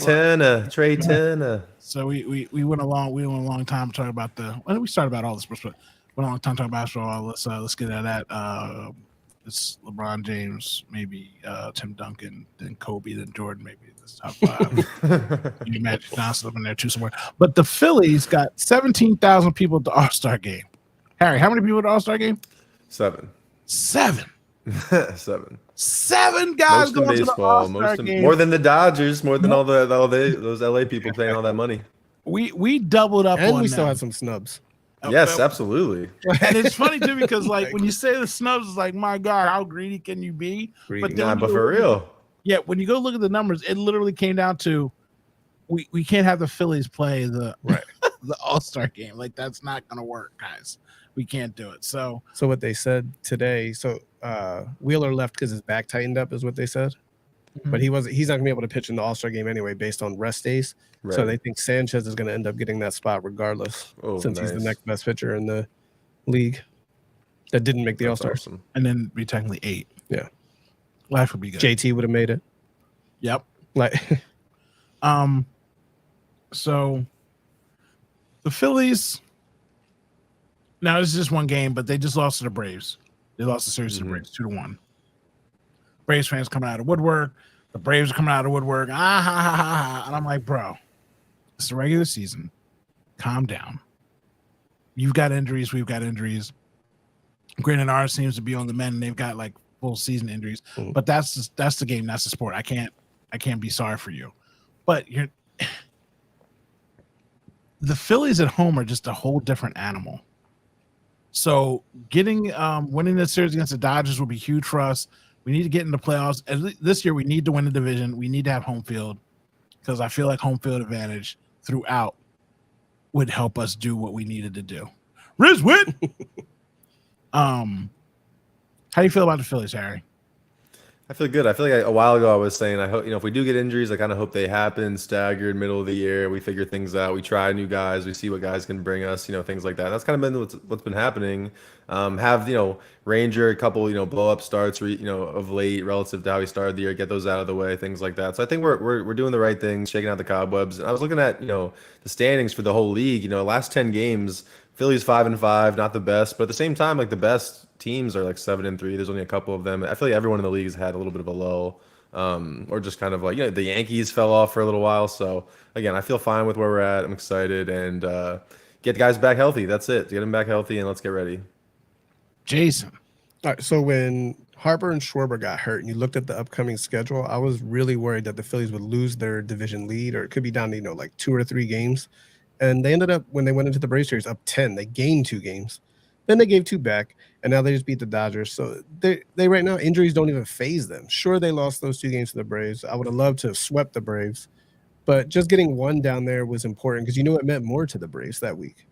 Turner. So we went a long time talking about we started about all this, but went a long time talking about basketball. Let's get at that. It's LeBron James, maybe Tim Duncan, then Kobe, then Jordan, maybe this top 5. You Magic Johnson up in there too somewhere. But the Phillies got 17,000 people at the All-Star game. Harry, how many people at the All-Star game? 7. 7. 7 guys most in going baseball, to the All-Star game. more than the Dodgers, more than all those LA people paying all that money. We doubled up and on we them. still had some snubs. Yes, absolutely. And it's funny too because like when you say the snubs, it's like, my God, how greedy can you be? Greedy. But for real. Yeah, when you go look at the numbers, it literally came down to we can't have the Phillies play the the All-Star game. Like that's not gonna work, guys. We can't do it. So what they said today. So Wheeler left because his back tightened up, is what they said. Mm-hmm. But he's not gonna be able to pitch in the All-Star game anyway, based on rest days. Right. So they think Sanchez is gonna end up getting that spot regardless, since he's the nice. next best pitcher in the league that didn't make the That's All-Star. awesome. and then be technically 8. Yeah. Life would be good. JT would have made it. Yep. Like So the Phillies. Now this is just one game, but they just lost to the Braves. They lost the series to the Braves 2-1. Braves fans coming out of woodwork. The Braves are coming out of woodwork. And I'm like, bro, it's the regular season. Calm down. You've got injuries. We've got injuries. Granted, ours seems to be on the men, and they've got like full season injuries. But that's the game. That's the sport. I can't be sorry for you. But the Phillies at home are just a whole different animal. So getting winning this series against the Dodgers will be huge for us. We need to get in the playoffs. At least this year, we need to win the division. We need to have home field because I feel like home field advantage throughout would help us do what we needed to do. Riz Witt. How do you feel about the Phillies, Harry? I feel good. I feel like a while ago I was saying I hope if we do get injuries, I kind of hope they happen staggered middle of the year. We figure things out. We try new guys. We see what guys can bring us. Things like that. That's kind of been what's been happening. Have Ranger a couple blow up starts of late relative to how he started the year. Get those out of the way. Things like that. So I think we're doing the right things, shaking out the cobwebs. And I was looking at the standings for the whole league. Last 10 games. Phillies 5-5, not the best, but at the same time, like the best teams are like 7-3. There's only a couple of them. I feel like everyone in the league has had a little bit of a lull, or just kind of like the Yankees fell off for a little while. So again, I feel fine with where we're at. I'm excited and get guys back healthy. That's it. Get them back healthy and let's get ready. Jason. All right. So when Harper and Schwarber got hurt, and you looked at the upcoming schedule, I was really worried that the Phillies would lose their division lead, or it could be down to like 2 or 3 games. And they ended up, when they went into the Braves series, up 10. They gained 2 games. Then they gave 2 back, and now they just beat the Dodgers. So they right now, injuries don't even phase them. Sure, they lost those 2 games to the Braves. I would have loved to have swept the Braves. But just getting 1 down there was important because it meant more to the Braves that week.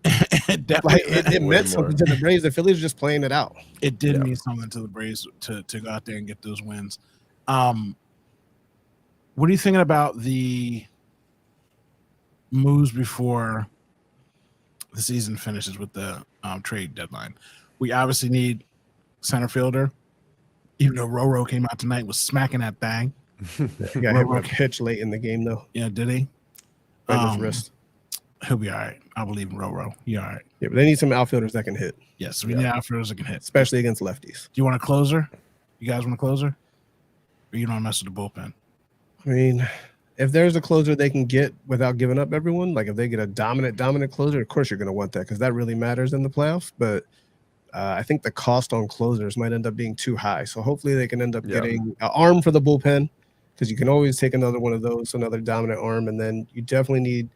It meant something to the Braves. The Phillies were just playing it out. It did mean something to the Braves to go out there and get those wins. What are you thinking about the moves before the season finishes with the trade deadline? We obviously need center fielder, even though Roro came out tonight was smacking that thing. He got hit with a pitch late in the game, though. Yeah, did he? Right in his wrist. He'll be all right. I believe in Roro. He all right. Yeah, but they need some outfielders that can hit. Yes, we need outfielders that can hit. Especially against lefties. Do you want a closer? You guys want a closer? Or you don't mess with the bullpen? I mean, if there's a closer they can get without giving up everyone, like if they get a dominant closer, of course you're going to want that because that really matters in the playoffs. But I think the cost on closers might end up being too high. So hopefully they can end up getting an arm for the bullpen because you can always take another one of those, another dominant arm. And then you definitely need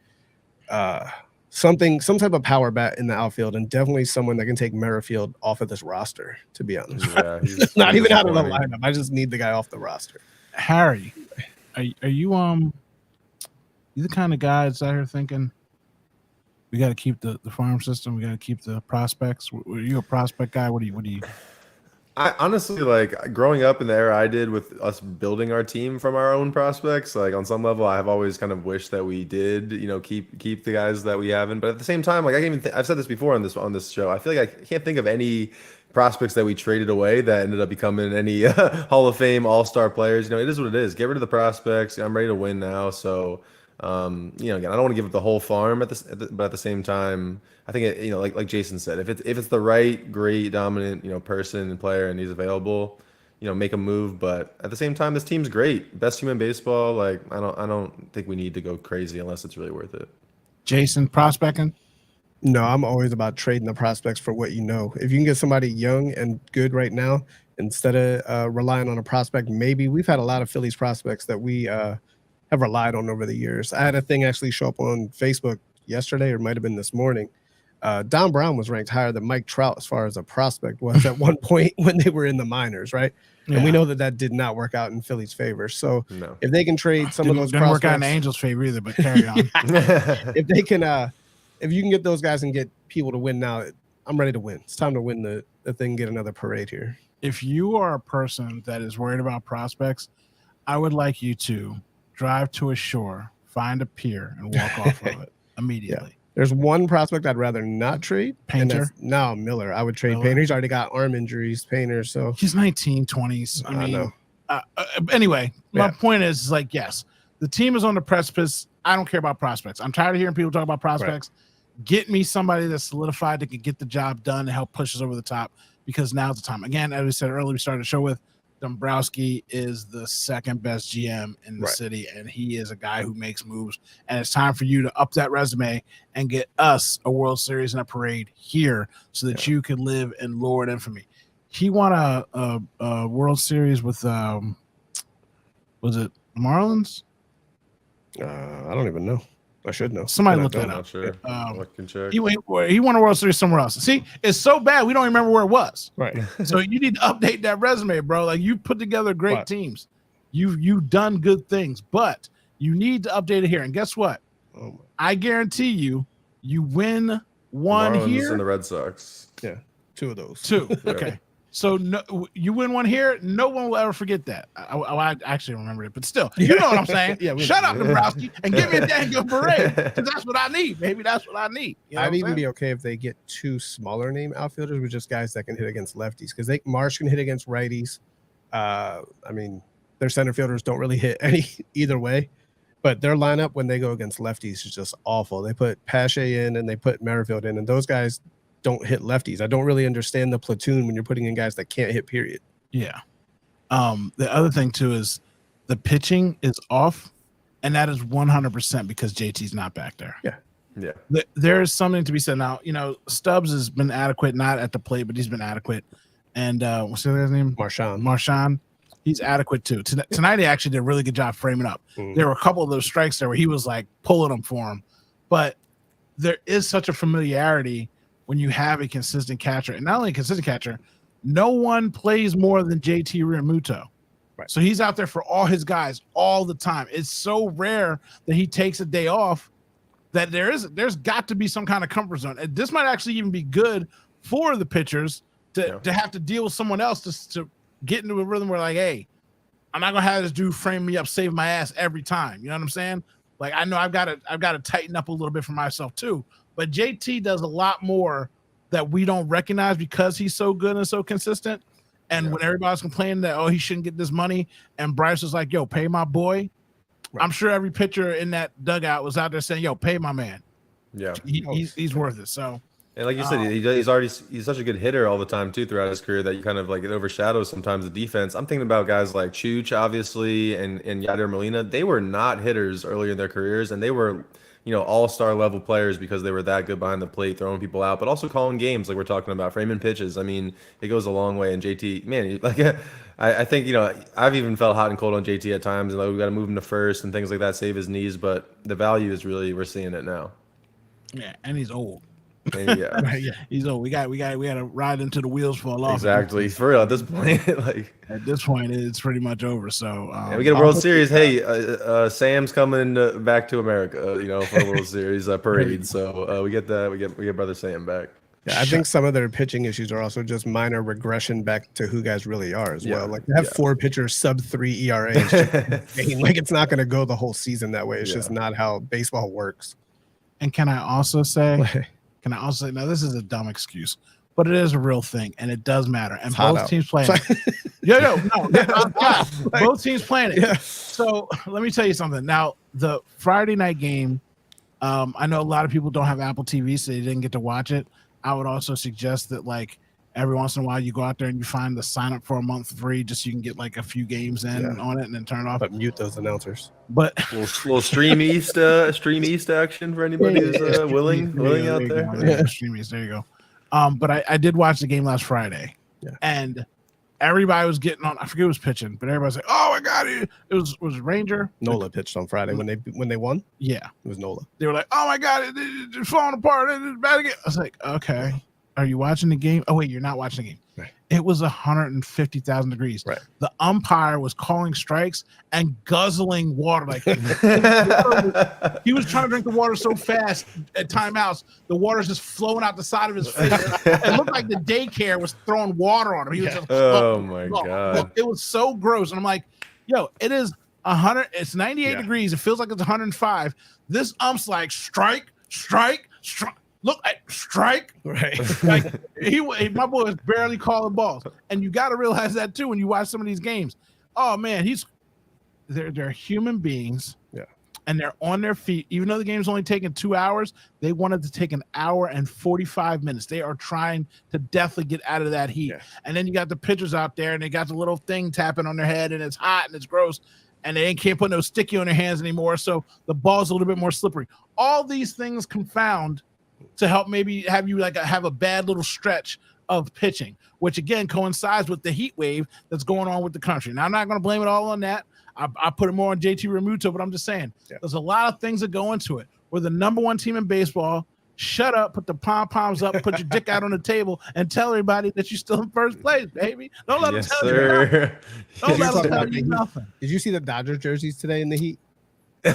some type of power bat in the outfield and definitely someone that can take Merrifield off of this roster, to be honest. Yeah, he's not even out of the lineup. I just need the guy off the roster. Harry, are you the kind of guy that's out here thinking we got to keep the farm system, we got to keep the prospects? Are you a prospect guy? What do you? I honestly, like, growing up in the era I did with us building our team from our own prospects, like on some level I've always kind of wished that we did, keep the guys that we haven't. But at the same time, like I've said this before on this show, I feel like I can't think of any prospects that we traded away that ended up becoming any Hall of Fame All-Star players. It is what it is. Get rid of the prospects. I'm ready to win now. So again, I don't want to give up the whole farm but at the same time, I think it, like Jason said, if it's the right, great, dominant, person and player and he's available, make a move. But at the same time, this team's great, best team in baseball. Like I don't think we need to go crazy unless it's really worth it. Jason, prospecting? No, I'm always about trading the prospects for what you know. If you can get somebody young and good right now, instead of relying on a prospect, maybe we've had a lot of Phillies prospects that we have relied on over the years. I had a thing actually show up on Facebook yesterday, or might have been this morning. Don Brown was ranked higher than Mike Trout as far as a prospect was at one point when they were in the minors, right? Yeah. And we know that did not work out in Philly's favor. So if they can trade some of those didn't prospects, work out in the Angels' favor either. But carry on. If they can, if you can get those guys and get people to win now, I'm ready to win. It's time to win the thing, get another parade here. If you are a person that is worried about prospects, I would like you to drive to a shore, find a pier, and walk off of it immediately. Yeah. There's one prospect I'd rather not trade. Painter? No, Miller. I would trade Painter. He's already got arm injuries, Painter. So he's 19, 20s. I mean, anyway, my point is like, yes, the team is on the precipice. I don't care about prospects. I'm tired of hearing people talk about prospects. Right. Get me somebody that's solidified that can get the job done and help push us over the top because now's the time. Again, as we said earlier, we started the show with Dombrowski is the second best GM in the city, and he is a guy who makes moves. And it's time for you to up that resume and get us a World Series and a parade here so that you can live in lore and infamy. He won a World Series with, was it the Marlins? I don't even know. I should know. Somebody And I look that don't. up. Not sure. I can check. He won a World Series somewhere else. See, it's so bad we don't remember where it was. Right. So you need to update that resume, bro. Like you put together great What? teams. You've done good things, but you need to update it here. And guess what? Oh my. I guarantee you win one Marlins here. and the Red Sox. Yeah. 2 of those. 2. Okay. So no, you win one here. No one will ever forget that. I actually remember it, but still, you know what I'm saying? Yeah, Shut up, Dombrowski, and give me a dang good parade. Because that's what I need, baby. That's what I need. You know I'd what I'm even saying? be okay if they get 2 smaller name outfielders with just guys that can hit against lefties because Marsh can hit against righties. I mean, their center fielders don't really hit either way, but their lineup when they go against lefties is just awful. They put Pache in and they put Merrifield in, and those guys don't hit lefties. I don't really understand the platoon when you're putting in guys that can't hit, period. Yeah. The other thing too is the pitching is off, and that is 100% because JT's not back there. Yeah. There is something to be said now. You know, Stubbs has been adequate, not at the plate, but he's been adequate. And what's the other name? Marchand. He's adequate too. Tonight he actually did a really good job framing up. There were a couple of those strikes there where he was like pulling them for him, but there is such a familiarity when you have a consistent catcher, and not only a consistent catcher, no one plays more than JT Realmuto. Right. So he's out there for all his guys all the time. It's so rare that he takes a day off that there's got to be some kind of comfort zone. And this might actually even be good for the pitchers to have to deal with someone else to get into a rhythm where like, hey, I'm not gonna have this dude frame me up, save my ass every time. You know what I'm saying? Like I know I've got to tighten up a little bit for myself too. But JT does a lot more that we don't recognize because he's so good and so consistent. And when everybody's complaining that, oh, he shouldn't get this money, and Bryce was like, yo, pay my boy. Right. I'm sure every pitcher in that dugout was out there saying, yo, pay my man. Yeah. He's worth it. So, and like you said, he's such a good hitter all the time too throughout his career that you kind of like it overshadows sometimes the defense. I'm thinking about guys like Chooch, obviously, and Yadier Molina. They were not hitters earlier in their careers, and they were, all-star level players because they were that good behind the plate, throwing people out, but also calling games like we're talking about, framing pitches. I mean, it goes a long way. And JT, man, like I think, I've even felt hot and cold on JT at times, and like we got to move him to first and things like that, save his knees. But the value is really, we're seeing it now. Yeah, and he's old. And He's old. We got to ride into the wheels fall off. Exactly. For real, at this point, at this point, it's pretty much over. So we get a World Series. Hey, Sam's coming back to America, for a World Series parade. So we get that. We get brother Sam back. Yeah, I think some of their pitching issues are also just minor regression back to who guys really are as well. Like they have 4 pitchers sub-3 ERA. Like it's not going to go the whole season that way. It's just not how baseball works. And can I also say, now this is a dumb excuse, but it is a real thing, and it does matter. And both teams playing it. Both teams playing it. Yeah. So let me tell you something. Now, the Friday night game, I know a lot of people don't have Apple TV, so they didn't get to watch it. I would also suggest that, like, every once in a while you go out there and you find the sign up for a month free just so you can get like a few games in on it and then turn it off. But mute those announcers. But little Stream East action for anybody who's willing out there. Stream East, there you go. But I did watch the game last Friday, and everybody was getting on. I forget who was pitching, but everybody was like, "Oh my god!" It was Ranger. Nola pitched on Friday when they won. Yeah, it was Nola. They were like, "Oh my god, it's falling apart. It's bad again." I was like, "Okay." Are you watching the game? Oh, wait, you're not watching the game. Right. It was 150,000 degrees. Right. The umpire was calling strikes and guzzling water. Like he was trying to drink the water so fast at timeouts, the water's just flowing out the side of his face. It looked like the daycare was throwing water on him. He was just, my God. It was so gross. And I'm like, yo, it is 100. It's 98 degrees. It feels like it's 105. This ump's like, strike. Look at strike, right? Like my boy was barely calling balls, and you got to realize that too when you watch some of these games. Oh man, they're human beings, and they're on their feet. Even though the game's only taking 2 hours, they wanted to take 1 hour and 45 minutes. They are trying to definitely get out of that heat. And then you got the pitchers out there, and they got the little thing tapping on their head, and it's hot and it's gross, and they can't put no sticky on their hands anymore, so the ball's a little bit more slippery. All these things confound to help maybe have you have a bad little stretch of pitching, which again coincides with the heat wave that's going on with the country. Now, I'm not going to blame it all on that. I put it more on JT Realmuto, but I'm just saying there's a lot of things that go into it. We're the number one team in baseball. Shut up, put the pom-poms up, put your dick out on the table, and tell everybody that you're still in first place, baby. Don't let them tell you nothing. Don't let them tell you nothing. Did you see the Dodger jerseys today in the Heat?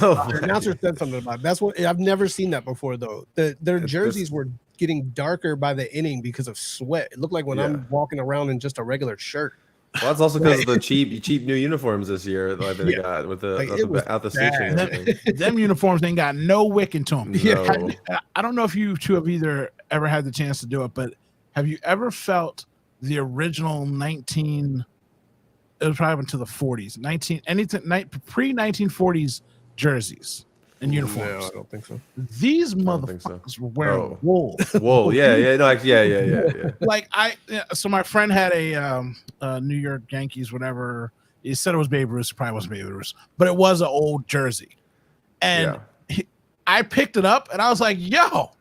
Oh, The announcer said something about it. That's what I've never seen that before though. Their jerseys were getting darker by the inning because of sweat. It looked like when I'm walking around in just a regular shirt. Well, that's also because of the cheap new uniforms this year that they got with the out the stitching. And everything. Them uniforms ain't got no wick into them. No. I don't know if you two have either ever had the chance to do it, but have you ever felt the original 19? It was probably into the 40s, pre-1940s jerseys and uniforms. No, I don't think so. These motherfuckers were wearing wool. Wool, yeah, no, like, yeah. Like so my friend had a New York Yankees, whatever. He said it was Babe Ruth. It probably wasn't Babe Ruth, but it was an old jersey. And I picked it up and I was like, yo,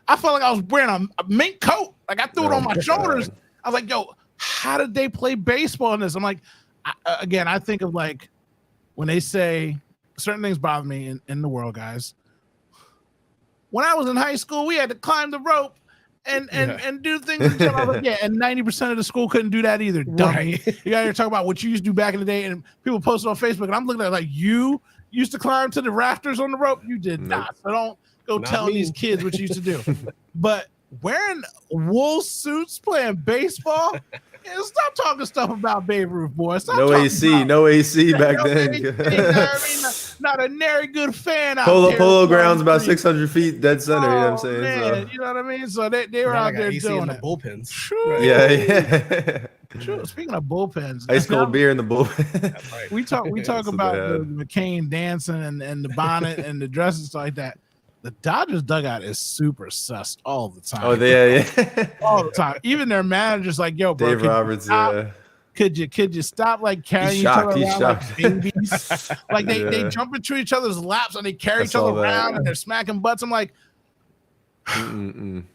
I felt like I was wearing a mink coat. Like I threw it on my shoulders. I was like, yo, how did they play baseball in this? I'm like, I think of like when they say certain things bother me in the world, guys. When I was in high school, we had to climb the rope and do things. And 90% of the school couldn't do that either. Dummy. Right. You got to talk about what you used to do back in the day, and people posted on Facebook, and I'm looking at it like, you used to climb to the rafters on the rope. You did not. So don't go telling these kids what you used to do. But wearing wool suits, playing baseball. Yeah, stop talking stuff about Babe Ruth, boy. No AC back then. Not a nary good fan out there. Polo grounds about 600 feet dead center. You know what I'm saying? Man, you know what I mean? So they were out there doing the bullpens. Sure. Yeah. Sure. Speaking of bullpens, ice cold beer in the bullpen. Right. We talk about the McCain dancing and the bonnet and the dress and stuff like that. The Dodgers dugout is super sus all the time. Oh, yeah. All the time. Even their manager's like, yo, bro, Dave Roberts, Could you stop like carrying each other around like babies? Like they jump into each other's laps and they carry each other around and they're smacking butts. I'm like,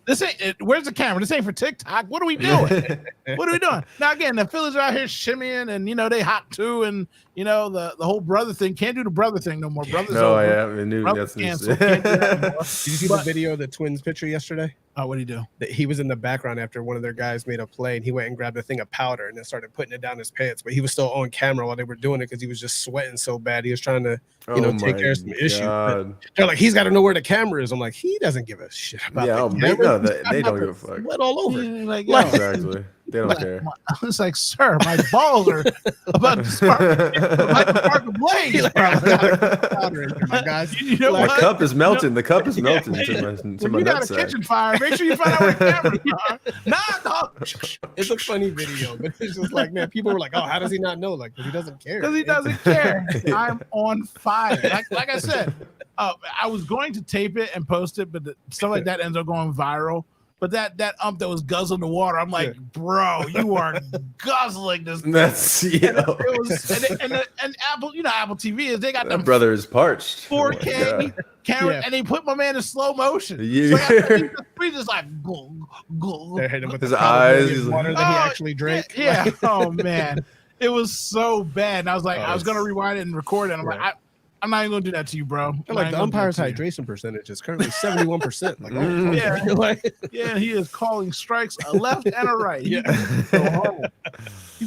this ain't. Where's the camera? This ain't for TikTok. What are we doing? What are we doing? Now again, the Phillies are out here shimmying, and they hot too, and the whole brother thing. Can't do the brother thing no more. Brothers over. I knew that's canceled. Can't do that anymore. Did you see the video of the Twins pitcher yesterday? Oh, what did he do? He was in the background after one of their guys made a play, and he went and grabbed a thing of powder and then started putting it down his pants. But he was still on camera while they were doing it because he was just sweating so bad. He was trying to, take care of some issues. They're like, he's got to know where the camera is. I'm like, he doesn't give a shit about the camera. They don't give a fuck. Sweat all over. Like, exactly. They don't care. It's like, sir, my balls are about to spark a blaze. My guys, the cup is melting. The cup is melting to my you got a nutsack. kitchen fire. Make sure you find out where the cameras are. Dog. It's a funny video, but it's just like, man, people were like, oh, how does he not know? Like, because he doesn't care. Because he doesn't care. I'm on fire. Like I said, I was going to tape it and post it, but stuff like that ends up going viral. But that ump that was guzzling the water, I'm like, bro, you are guzzling this. That's and Apple, Apple TV is they got them. Brother is parched. 4K camera, and they put my man in slow motion. Yeah. So we just like They hit him with his eyes. His water that he actually drank. Yeah. Oh man, it was so bad. And I was like, I was gonna rewind it and record it. And I'm like, I'm not even gonna do that to you, bro. Like the umpire's hydration percentage is currently 71%. Like, he is calling strikes a left and a right. He's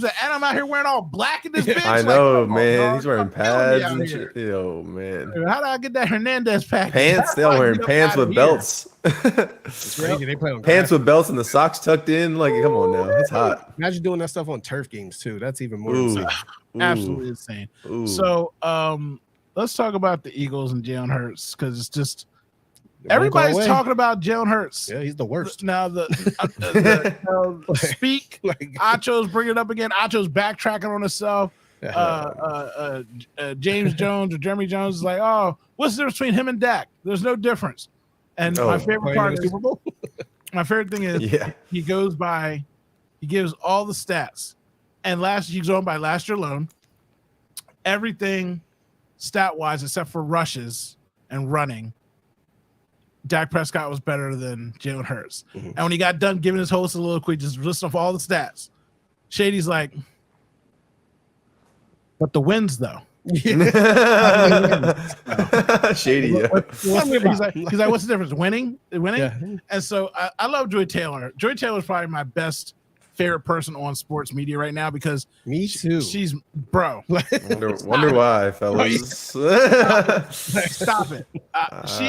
like, and I'm out here wearing all black in this bitch. I know, like, man. He's wearing pads and shit. Yo, man. How did I get that Hernandez package? Pants. They all wearing pants with belts. It's crazy. They play on pants with belts and the socks tucked in. Like, come on now. It's hot. Imagine doing that stuff on turf games too. That's even more insane. Absolutely insane. So, let's talk about the Eagles and Jalen Hurts because it's just everybody's talking about Jalen Hurts. Yeah, he's the worst. Now speak Acho's bringing it up again. Acho's backtracking on himself. James Jones or Jeremy Jones is like, oh, what's the difference between him and Dak? There's no difference. And my favorite part is my favorite thing is he gives all the stats, and he's going by last year alone. Everything stat-wise, except for rushes and running, Dak Prescott was better than Jalen Hurts. Mm-hmm. And when he got done giving his whole soliloquy, just listing off all the stats, Shady's like, but the wins, though. Shady. Yeah. He's like, what's the difference? Winning? Yeah. And so I love Joy Taylor. Joy Taylor is probably my best favorite person on sports media right now because Me too. she's bro. Wonder why, fellas. Stop it. She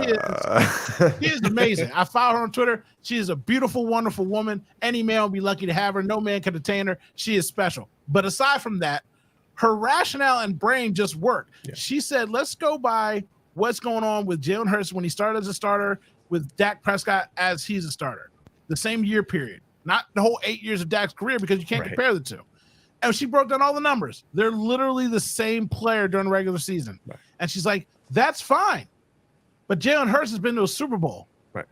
is amazing. I follow her on Twitter. She is a beautiful, wonderful woman. Any man will be lucky to have her. No man can attain her. She is special. But aside from that, her rationale and brain just work. Yeah. She said, let's go by what's going on with Jalen Hurts when he started as a starter, with Dak Prescott as he's a starter. The same year period. Not the whole 8 years of Dak's career because you can't compare the two. And she broke down all the numbers. They're literally the same player during the regular season. Right. And she's like, that's fine. But Jalen Hurts has been to a Super Bowl. Right.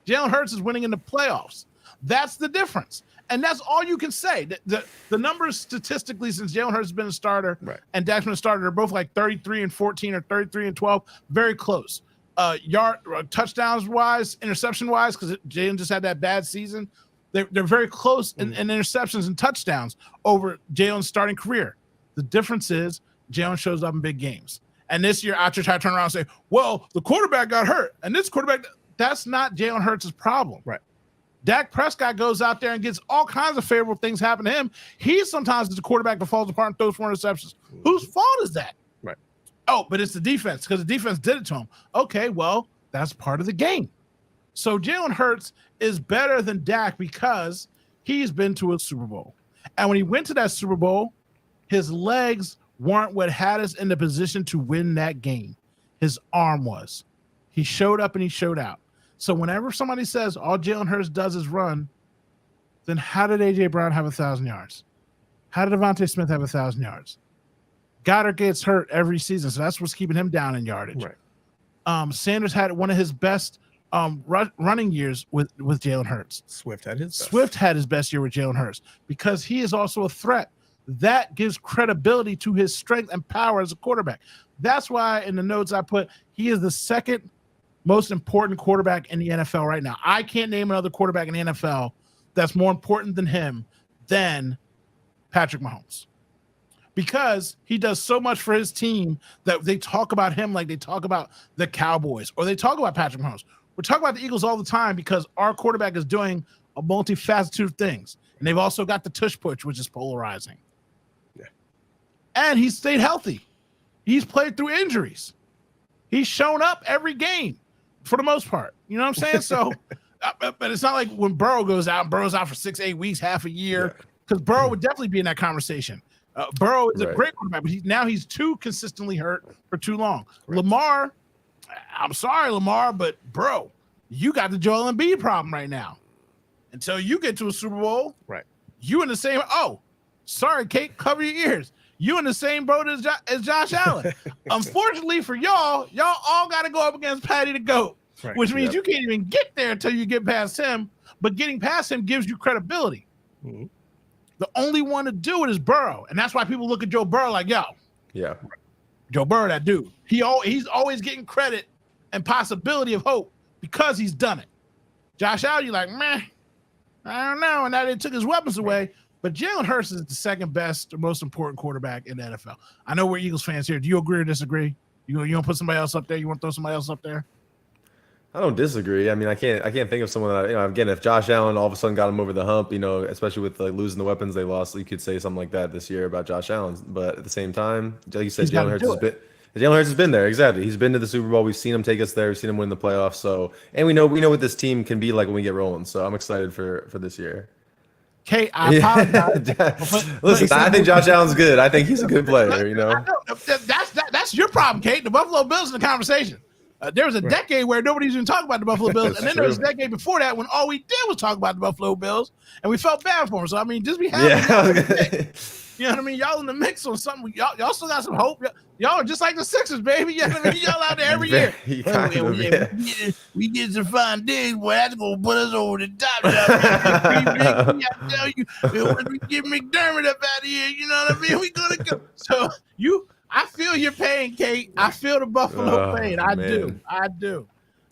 Jalen Hurts is winning in the playoffs. That's the difference. And that's all you can say. The numbers statistically since Jalen Hurts has been a starter and Dak's been a starter, they're both like 33-14 or 33-12. Very close. Touchdowns wise, interception wise, because Jalen just had that bad season. They're very close in interceptions and touchdowns over Jalen's starting career. The difference is Jalen shows up in big games. And this year, I just had to turn around and say, well, the quarterback got hurt. And this quarterback, that's not Jalen Hurts' problem. Right. Dak Prescott goes out there and gets all kinds of favorable things happen to him. He sometimes is the quarterback that falls apart and throws 4 interceptions. Whose fault is that? Right. Oh, but it's the defense because the defense did it to him. Okay, well, that's part of the game. So Jalen Hurts is better than Dak because he's been to a Super Bowl. And when he went to that Super Bowl, his legs weren't what had us in the position to win that game. His arm was. He showed up and he showed out. So whenever somebody says all Jalen Hurts does is run, then how did A.J. Brown have 1,000 yards? How did Devontae Smith have 1,000 yards? Goddard gets hurt every season, so that's what's keeping him down in yardage. Right. Sanders had one of his best running years with Jalen Hurts. Swift had his best year with Jalen Hurts because he is also a threat. That gives credibility to his strength and power as a quarterback. That's why in the notes I put he is the second most important quarterback in the NFL right now. I can't name another quarterback in the NFL that's more important than him than Patrick Mahomes. Because he does so much for his team that they talk about him like they talk about the Cowboys or they talk about Patrick Mahomes. We're talking about the Eagles all the time because our quarterback is doing a multifaceted of things. And they've also got the tush push, which is polarizing. Yeah. And he's stayed healthy. He's played through injuries. He's shown up every game for the most part. You know what I'm saying? So, but it's not like when Burrow goes out, Burrow's out for 6-8 weeks, half a year, because Burrow would definitely be in that conversation. Burrow is a great quarterback, but he's too consistently hurt for too long. Right. Lamar, I'm sorry, Lamar, but bro, you got the Joel Embiid problem right now. Until you get to a Super Bowl, right? You in the same. Oh, sorry, Kate, cover your ears. You in the same boat as Josh Allen. Unfortunately for y'all all got to go up against Patty the GOAT, which means you can't even get there until you get past him. But getting past him gives you credibility. Mm-hmm. The only one to do it is Burrow, and that's why people look at Joe Burrow like, yo, Joe Burrow, that dude. He's always getting credit and possibility of hope because he's done it. Josh Allen, you're like, meh, I don't know. And now they took his weapons away. But Jalen Hurts is the second best or most important quarterback in the NFL. I know we're Eagles fans here. Do you agree or disagree? You don't put somebody else up there? You want to throw somebody else up there? I don't disagree. I mean, I can't think of someone that, again, if Josh Allen all of a sudden got him over the hump, especially with like losing the weapons they lost, you could say something like that this year about Josh Allen. But at the same time, like you said, Jalen Hurts has been there. Exactly. He's been to the Super Bowl. We've seen him take us there. We've seen him win the playoffs. So, and we know what this team can be like when we get rolling. So I'm excited for this year. Kate, I apologize. Listen, I think Josh Allen's good. I think he's a good player. I know. That's your problem, Kate. The Buffalo Bills in the conversation. There was a decade where nobody's even talking about the Buffalo Bills, and then there was a decade before that when all we did was talk about the Buffalo Bills, and we felt bad for them. So I mean, just be happy. Yeah. You know what I mean? Y'all in the mix on something. Y'all still got some hope. Y'all are just like the Sixers, baby. You know what I mean? Y'all out there every year. We did some fine things, boy. That's gonna put us over the top. I tell you, when we get McDermott up out of here, you know what I mean? We gonna go. So I feel your pain, Kate. I feel the Buffalo pain. I do.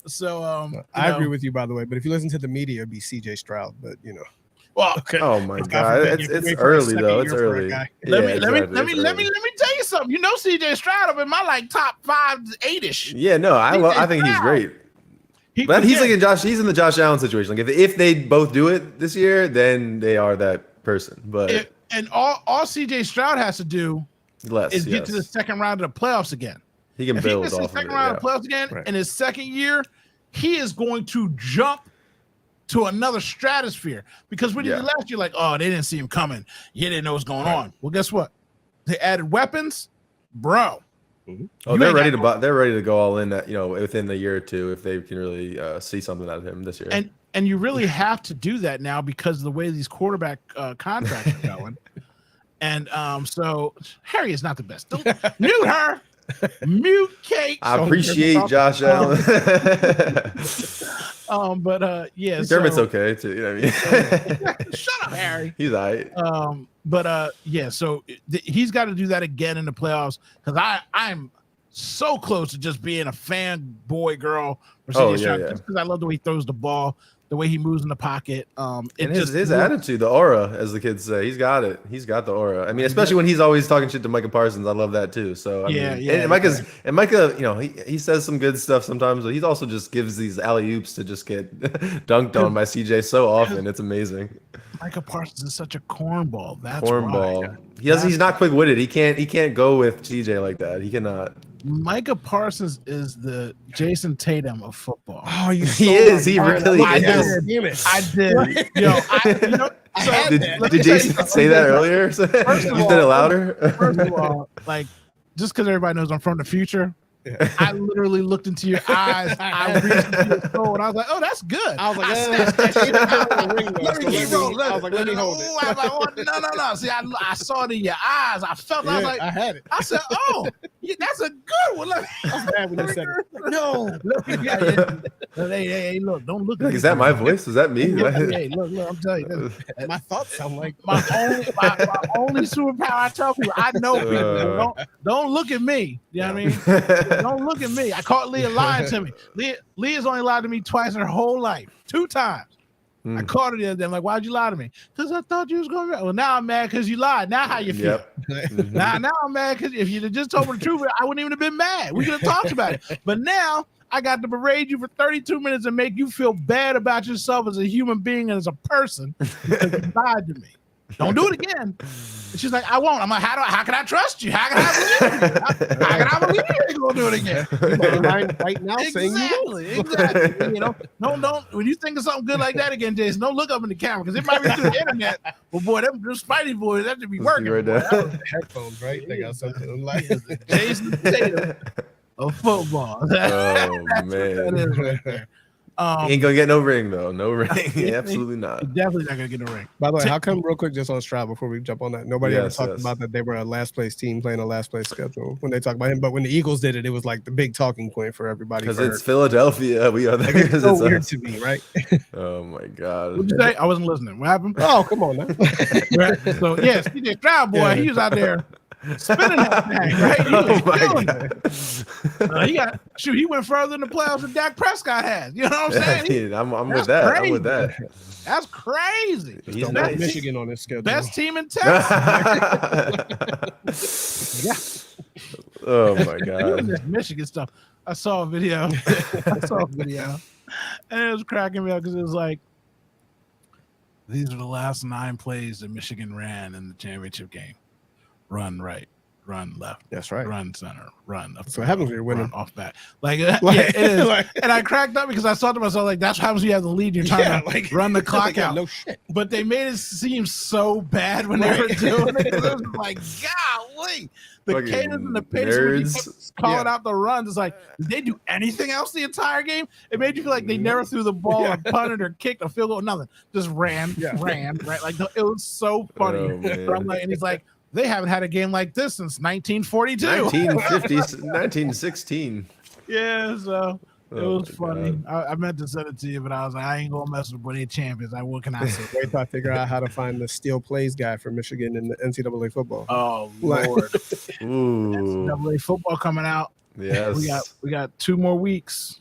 So I agree with you, by the way. But if you listen to the media, it'd be C.J. Stroud. But Well, okay. Oh my God, it's early though. It's early. Let me tell you something. You know, CJ Stroud up in my like top 5 to 8-ish. Yeah, no, I think he's great. But he's like he's in the Josh Allen situation. Like if they both do it this year, then they are that person. But and all CJ Stroud has to do is get to the second round of the playoffs again. He can build off of it. If he gets to the second round of the playoffs again in his second year, he is going to jump to another stratosphere. Because when he did last year, like, oh, they didn't see him coming. You didn't know what's going on. Well, guess what? They added weapons, bro. Mm-hmm. Oh, they're ready to go all in that, within the year or two if they can really see something out of him this year. And you really have to do that now because of the way these quarterback contracts are going. And so Harry is not the best. Don't mute her. Mute Kate. I appreciate Josh Allen. But yeah, Dermot's okay too. You know what I mean? Shut up, Harry. He's all right. So he's got to do that again in the playoffs because I'm so close to just being a fanboy girl for CJ Stroud just because I love the way he throws the ball, the way he moves in the pocket. And his attitude, the aura, as the kids say, he's got it. He's got the aura. I mean, especially when he's always talking shit to Micah Parsons. I love that too. So and Micah, he says some good stuff sometimes, but he also just gives these alley oops to just get dunked on by CJ so often. It's amazing. Micah Parsons is such a cornball. That's cornball. Why. He's not quick witted. He can't go with CJ like that. He cannot. Micah Parsons is the Jason Tatum of football. Oh, he is. He really is. I did. Did Jason say that earlier? You did it louder. First of all, like just because everybody knows I'm from the future. Yeah. I literally looked into your eyes. I reached into your soul, and I was like, "Oh, that's good." I was like, "Let me hold it." I was like, "Oh, no." See, I saw it in your eyes. I felt. I was like, "I had it." I said, "Oh, that's a good one." I was mad when you said it. No, hey, look! Don't look. Like, is that my voice? Is that me? Hey, look! I'm telling you, my thoughts sound like my only superpower. I tell people, I know people. Don't look at me. You know what I mean? Don't look at me. I caught Leah lying to me. Leah's only lied to me twice in her whole life. 2 times. I caught her the other day. I'm like, why'd you lie to me? Because I thought you was going to. Well, now I'm mad because you lied. Now how you feel? Yep. Now I'm mad because if you'd have just told me the truth, I wouldn't even have been mad. We could have talked about it. But now I got to berate you for 32 minutes and make you feel bad about yourself as a human being and as a person because you lied to me. Don't do it again. And she's like, I won't. I'm like, how can I trust you? How can I believe you? How can I believe you ain't gonna do it again? Right now, exactly. Don't. When you think of something good like that again, Jason, don't look up in the camera because it might be through the internet. Well, boy, them Spidey boys, that should be working. Right now. Headphones, right? They got something like Jason Tatum of football. Oh man. That is right there. He ain't gonna get no ring though. No ring. Absolutely not. Definitely not gonna get a ring. By the way, how come real quick just on Stroud before we jump on that? Nobody ever talked about that they were a last place team playing a last place schedule when they talk about him. But when the Eagles did it, it was like the big talking point for everybody. Because it's Philadelphia. We are there. It's so weird to me, right? Oh my god. What'd you say? I wasn't listening. What happened? Oh, come on now. Right. So yeah, CJ Stroud boy, he was out there spinning that thing, right? He went further in the playoffs than Dak Prescott has. You know what I'm saying? I'm with that. Crazy. I'm with that. That's crazy. He's nice. Michigan on this schedule. Best team in Texas. Yeah. Oh my god. This Michigan stuff. I saw a video. And it was cracking me up because it was like, these are the last 9 plays that Michigan ran in the championship game. Run right, run left. That's right. Run center, run up. That's what happens when you're winning. Off back. It is. And I cracked up because I thought to myself, like, that's what happens when you have the lead. You're trying to run the clock out. No shit. But they made it seem so bad when they were doing it. It was like, golly. The cadence and the pace when you kept calling out the runs. It's like, did they do anything else the entire game? It made you feel like they never threw the ball or punted or kicked or field goal, nothing. Just ran, right? Like, it was so funny. And he's like, they haven't had a game like this since 1942. 1916. Yeah, so it was funny. I meant to send it to you, but I was like, I ain't gonna mess with when they champions. What can I say? Wait till I figure out how to find the steal plays guy for Michigan in the NCAA football. Oh Lord. Ooh. NCAA football coming out. Yes. We got 2 more weeks.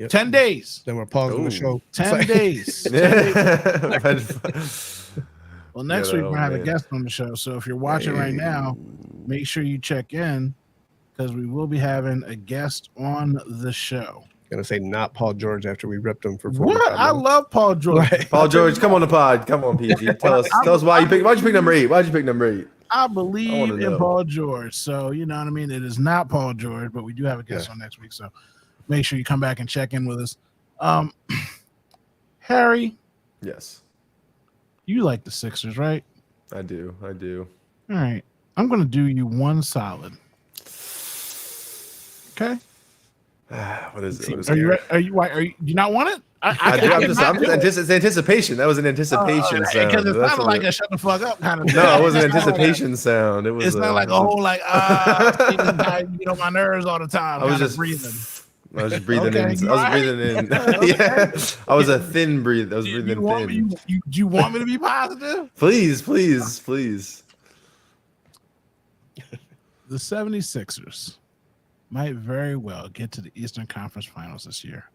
10 days. Then we're pausing the show. 10 days. Well, next week we're gonna have a man. guest on the show. So if you're watching right now, make sure you check in because we will be having a guest on the show. Gonna say not Paul George after we ripped him for What? 45 I minutes. love Paul George. Right. Paul George, come on the pod. Come on, PG. Tell us why'd you pick number 8? Why'd you pick number 8? I believe in know. Paul George. So you know what I mean? It is not Paul George, but we do have a guest on next week. So make sure you come back and check in with us. Harry, Yes, you like the Sixers, right? I do. All right. I'm gonna do you one solid. Okay. What is it? What is Are it? you? Are you? Do you not want it? I do. It's anticipation. That was an anticipation sound. Because it That's sounded what like a shut the fuck up kind of thing. No, it was an anticipation sound. It was. It's not like a whole like my nerves all the time. I was just breathing. I was just breathing Okay, in. I was breathing in. Yeah, I was a thin breathe. I was breathing thin. Do you want me to be positive? Please. The 76ers might very well get to the Eastern Conference Finals this year,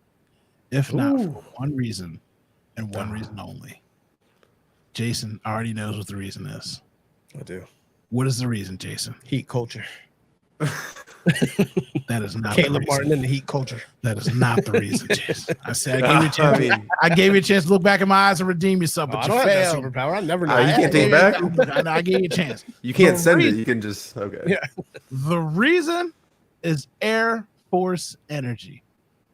if not for one reason and one reason only. Jason already knows what the reason is. I do. What is the reason, Jason? Heat culture. That is not Caleb the reason. Martin and the Heat culture. That is not the reason, Jason. I said I gave you a chance. I gave you a chance to look back in my eyes and redeem yourself, but I you don't have that failed. superpower. I never know. You can't take it back. I gave you a chance. You can't The send it. reason- You can just okay. Yeah. The reason is Air Force Energy,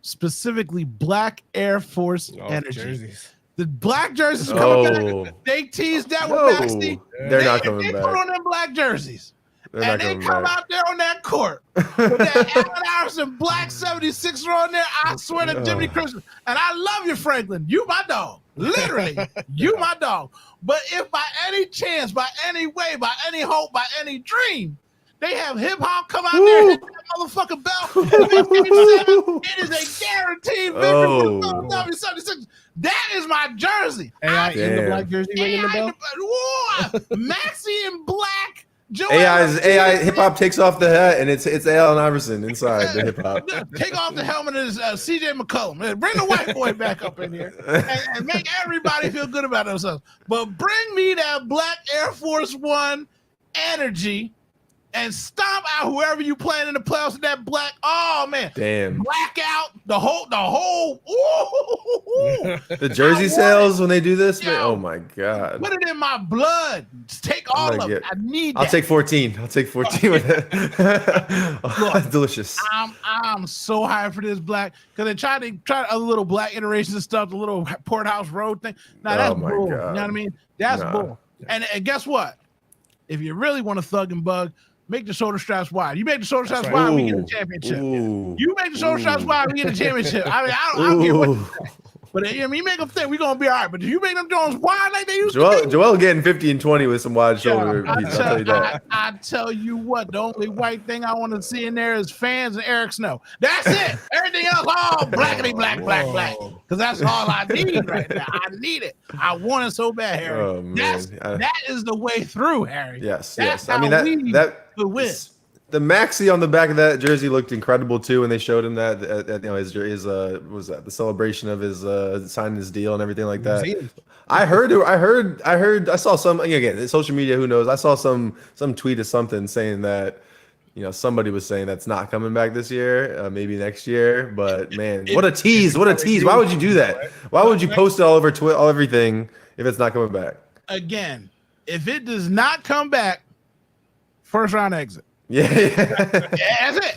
specifically Black Air Force Energy. Jerseys. The black jerseys coming back. They teased that with Maxey. They're not coming They back. put on them black jerseys. They're And not they coming come back. out there on that court with that Allen Iverson black 76er on there. I swear to Jimmy Christmas. And I love you, Franklin. You my dog. Literally, you my dog. But if by any chance, by any way, by any hope, by any dream, they have hip hop come out there and hit that motherfucking bell, it is a guaranteed victory for the Philadelphia 76ers. That is my jersey. AI in the Damn. black jersey ringing the bell. Maxey in black. AI hip hop takes off the hat and it's Allen Iverson inside the hip hop. Take off the helmet and CJ McCollum. Bring the white boy back up in here and make everybody feel good about themselves. But bring me that black Air Force One energy and stomp out whoever you playing in the playoffs with that black. Oh man, Damn. blackout the whole. Ooh, The jersey sales when they do this, man. Yo. Oh my god. put it in my blood. Just take all gonna of it. I need that. I'll take 14. I'll take 14 with it. Delicious. I'm so hyped for this black because they tried a little black iterations and stuff, the little Porthouse Road thing. Now that's Oh my bull. God. You know what I mean? That's Nah. bull. And guess what? If you really want to thug and bug, make the shoulder straps wide. You make the shoulder straps wide, we get a championship. Ooh. You make the shoulder straps wide, we get a championship. I mean, I don't care what you Ooh. say. But I mean, you make them think we're gonna be all right. But if you make them Jones wide like they used to be, Joel getting 50 and 20 with some wide shoulder I pieces. I'll tell you that. tell you what, the only white thing I want to see in there is fans and Eric Snow. That's it. Everything else, all blackity black. Because that's all I need right now. I need it. I want it so bad, Harry. Oh, man. That is the way through, Harry. Yes, That's yes. I mean how we that could win. the maxi on the back of that jersey looked incredible too, and they showed him that his what was that the celebration of his signing his deal and everything like that. I saw some again social media. Who knows? I saw some tweet or something saying that somebody was saying that's not coming back this year, maybe next year. But man, what a tease! What a tease! Why would you do that? Why would you post it all over Twitter, everything if it's not coming back? Again, if it does not come back, first round exit. Yeah. That's it.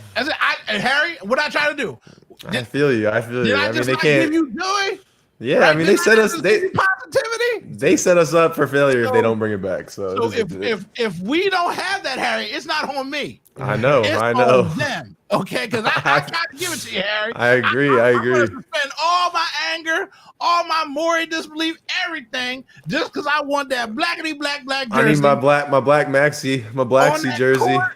Harry, what I try to do? I feel you. Did I mean, just they like can't. give you joy? Yeah, Right? I mean, they set us. Positivity. They set us up for failure if they don't bring it back. So, So if we don't have that, Harry, it's not on me. I know, It's I know. on them. Okay, because I tried to give it to you, Harry. I agree. I I'm agree. gonna spend all my anger, all my Morey disbelief, everything, just because I want that blackity black jersey. I need my black maxi, on that jersey. court,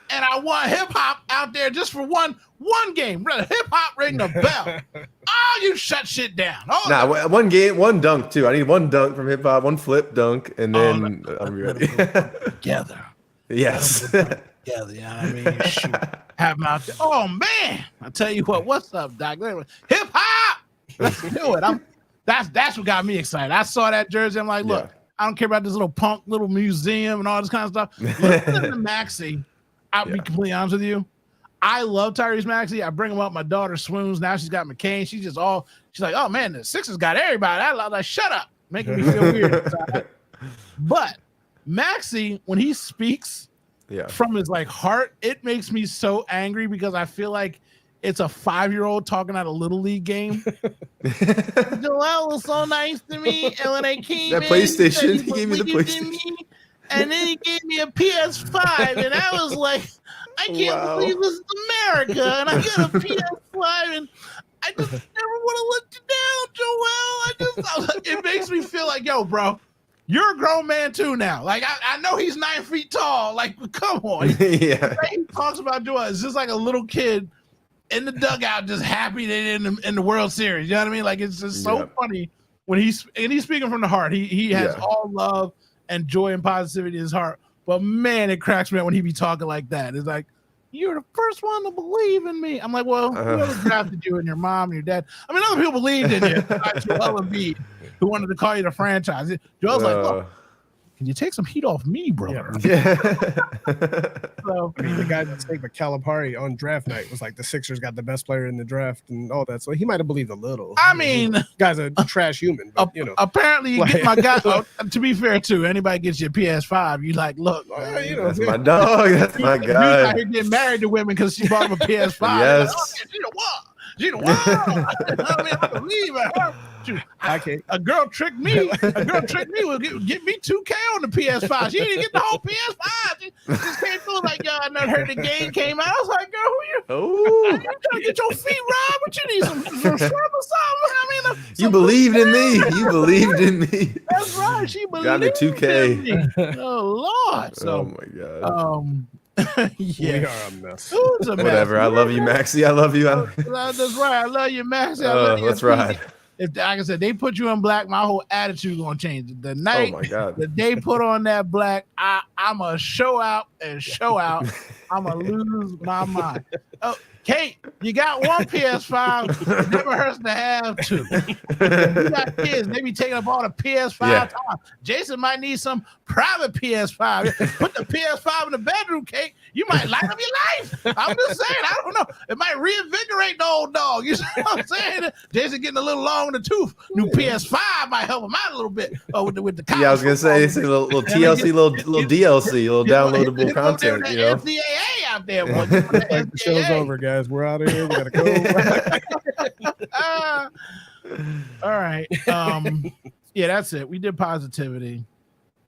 and I want hip hop out there just for one game. Hip hop ring the bell. Oh, you shut shit down. Oh, Nah, one game, one dunk too. I need one dunk from hip hop, one flip dunk, and then I'm ready. together. Yes. Together, you know what I mean? Shoot. Have them out there. Oh man. I tell you what's up, Doc? Hip hop. Let's do it. That's what got me excited. I saw that jersey. I'm like, look, I don't care about this little punk little museum and all this kind of stuff. Listen to Maxey. I'll be completely honest with you. I love Tyrese Maxey. I bring him up. My daughter swoons. Now she's got McCain. She's like, oh man, the Sixers got everybody. I love that. Shut up. Making me feel weird. But Maxey, when he speaks from his like heart, it makes me so angry because I feel like it's a 5-year-old talking at a little league game. Joel was so nice to me, and when I came that PlayStation, he gave me the PlayStation, and then he gave me a PS5, and I was like, I can't believe this is America, and I got a PS5, and I just never want to let you down, Joel. It makes me feel like, yo, bro, you're a grown man too now. Like I know he's 9 feet tall. Like, come on. He talks about Joel. It's just like a little kid in the dugout, just happy that in the World Series. You know what I mean? Like it's just so funny when he's speaking from the heart. He has all love and joy and positivity in his heart. But man, it cracks me up when he be talking like that. It's like, you're the first one to believe in me. I'm like, well, whoever drafted you and your mom and your dad. I mean, other people believed in you. Like Joel Embiid, who wanted to call you the franchise. Joel's like, look, can you take some heat off me, brother? Yeah. So, I mean, the guy that's like Calipari on draft night was like the Sixers got the best player in the draft and all that. So he might have believed a little. I mean, guy's a trash human, but apparently you get my guy. To be fair, too, anybody gets your PS5, you like, look, that's my dog. That's my guy. You out here getting married to women because she bought him a PS5. Yes. Like, she the one. I mean, I believe her. A girl tricked me. Will get me 2K on the PS5. She didn't get the whole PS5. She just came through like, yo, I never heard the game came out. I was like, girl, who you? Oh, you trying to get your feet rubbed? But you need some shrimp or something. I mean, you believed in me. You believed in me. That's right. She believed. Got me 2K. In me. Oh Lord. So, oh my God. Yeah, we are a mess. Whatever. I love you, Maxey. I love you. That's right. I love you, Maxey. Let's ride. If, like I said, they put you in black, my whole attitude is gonna change. The night that they put on that black, I'm a show out. I'm gonna lose my mind. Oh, Kate, you got one PS5. It never hurts to have two. You got kids, they be taking up all the PS5 time. Jason might need some private PS5. Put the PS5 in the bedroom, Kate. You might light up your life. I'm just saying, I don't know. It might reinvigorate the old dog. You know what I'm saying? Jason getting a little long in the tooth. New PS5 might help him out a little bit. With the I was gonna say it's a little TLC, little DLC, little downloadable content. You know, NCAA out there. The show's over, guys. We're out of here. We gotta go. All right. Yeah, that's it. We did positivity.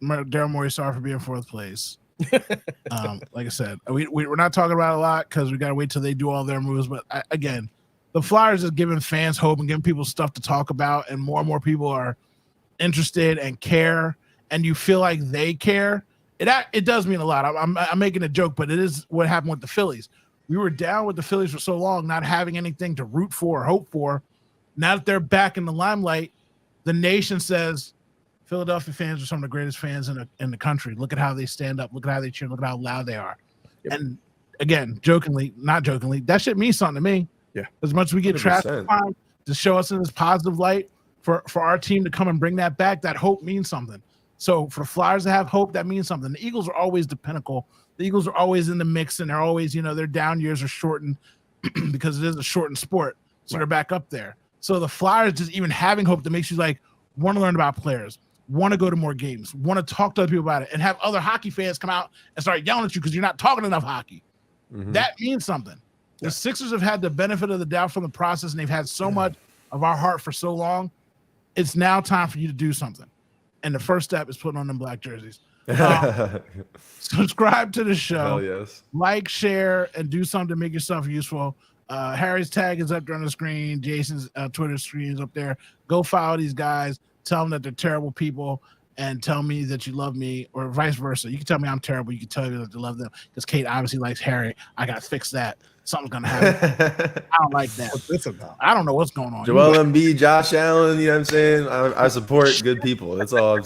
Daryl Morey, sorry for being fourth place. Like I said, we're not talking about it a lot because we got to wait till they do all their moves. But again, the Flyers is giving fans hope and giving people stuff to talk about, and more people are interested and care, and you feel like they care. It does mean a lot. I'm making a joke, but it is what happened with the Phillies. We were down with the Phillies for so long, not having anything to root for or hope for. Now that they're back in the limelight, the nation says Philadelphia fans are some of the greatest fans in the country. Look at how they stand up. Look at how they cheer. Look at how loud they are. Yep. And again, not jokingly, that shit means something to me. Yeah. As much as we get traffic to show us in this positive light, for our team to come and bring that back, that hope means something. So for Flyers to have hope, that means something. The Eagles are always the pinnacle. The Eagles are always in the mix, and they're always, their down years are shortened because it is a shortened sport. So they're back up there. So the Flyers just even having hope that makes you like want to learn about players, want to go to more games, want to talk to other people about it, and have other hockey fans come out and start yelling at you because you're not talking enough hockey. Mm-hmm. That means something. The Sixers have had the benefit of the doubt from the process, and they've had so much of our heart for so long. It's now time for you to do something. And the first step is putting on them black jerseys. Subscribe to the show. Hell yes. Like, share, and do something to make yourself useful. Harry's tag is up there on the screen. Jason's Twitter screen is up there. Go follow these guys. Tell them that they're terrible people, and tell me that you love me, or vice versa. You can tell me I'm terrible. You can tell me that you love them, because Kate obviously likes Harry. I got to fix that. Something's going to happen. I don't like that. What's this about? I don't know what's going on. Joel Embiid, Josh Allen, you know what I'm saying? I support good people. That's all it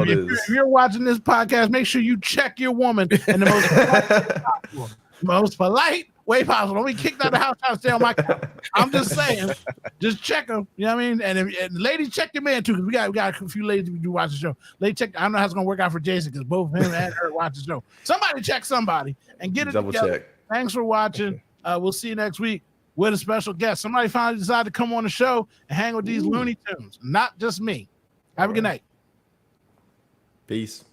is. If you're watching this podcast, make sure you check your woman in the most polite, way possible. Don't be kicked out of the house trying to stay on my couch. I'm just saying, just check them. You know what I mean? And ladies, check your man too, because we got a few ladies who do watch the show. Ladies, check. I don't know how it's gonna work out for Jason because both him and her watch the show. Somebody check somebody and get it Double together. check. Thanks for watching. We'll see you next week with a special guest. Somebody finally decided to come on the show and hang with these Looney Tunes, not just me. Have a good night. Peace.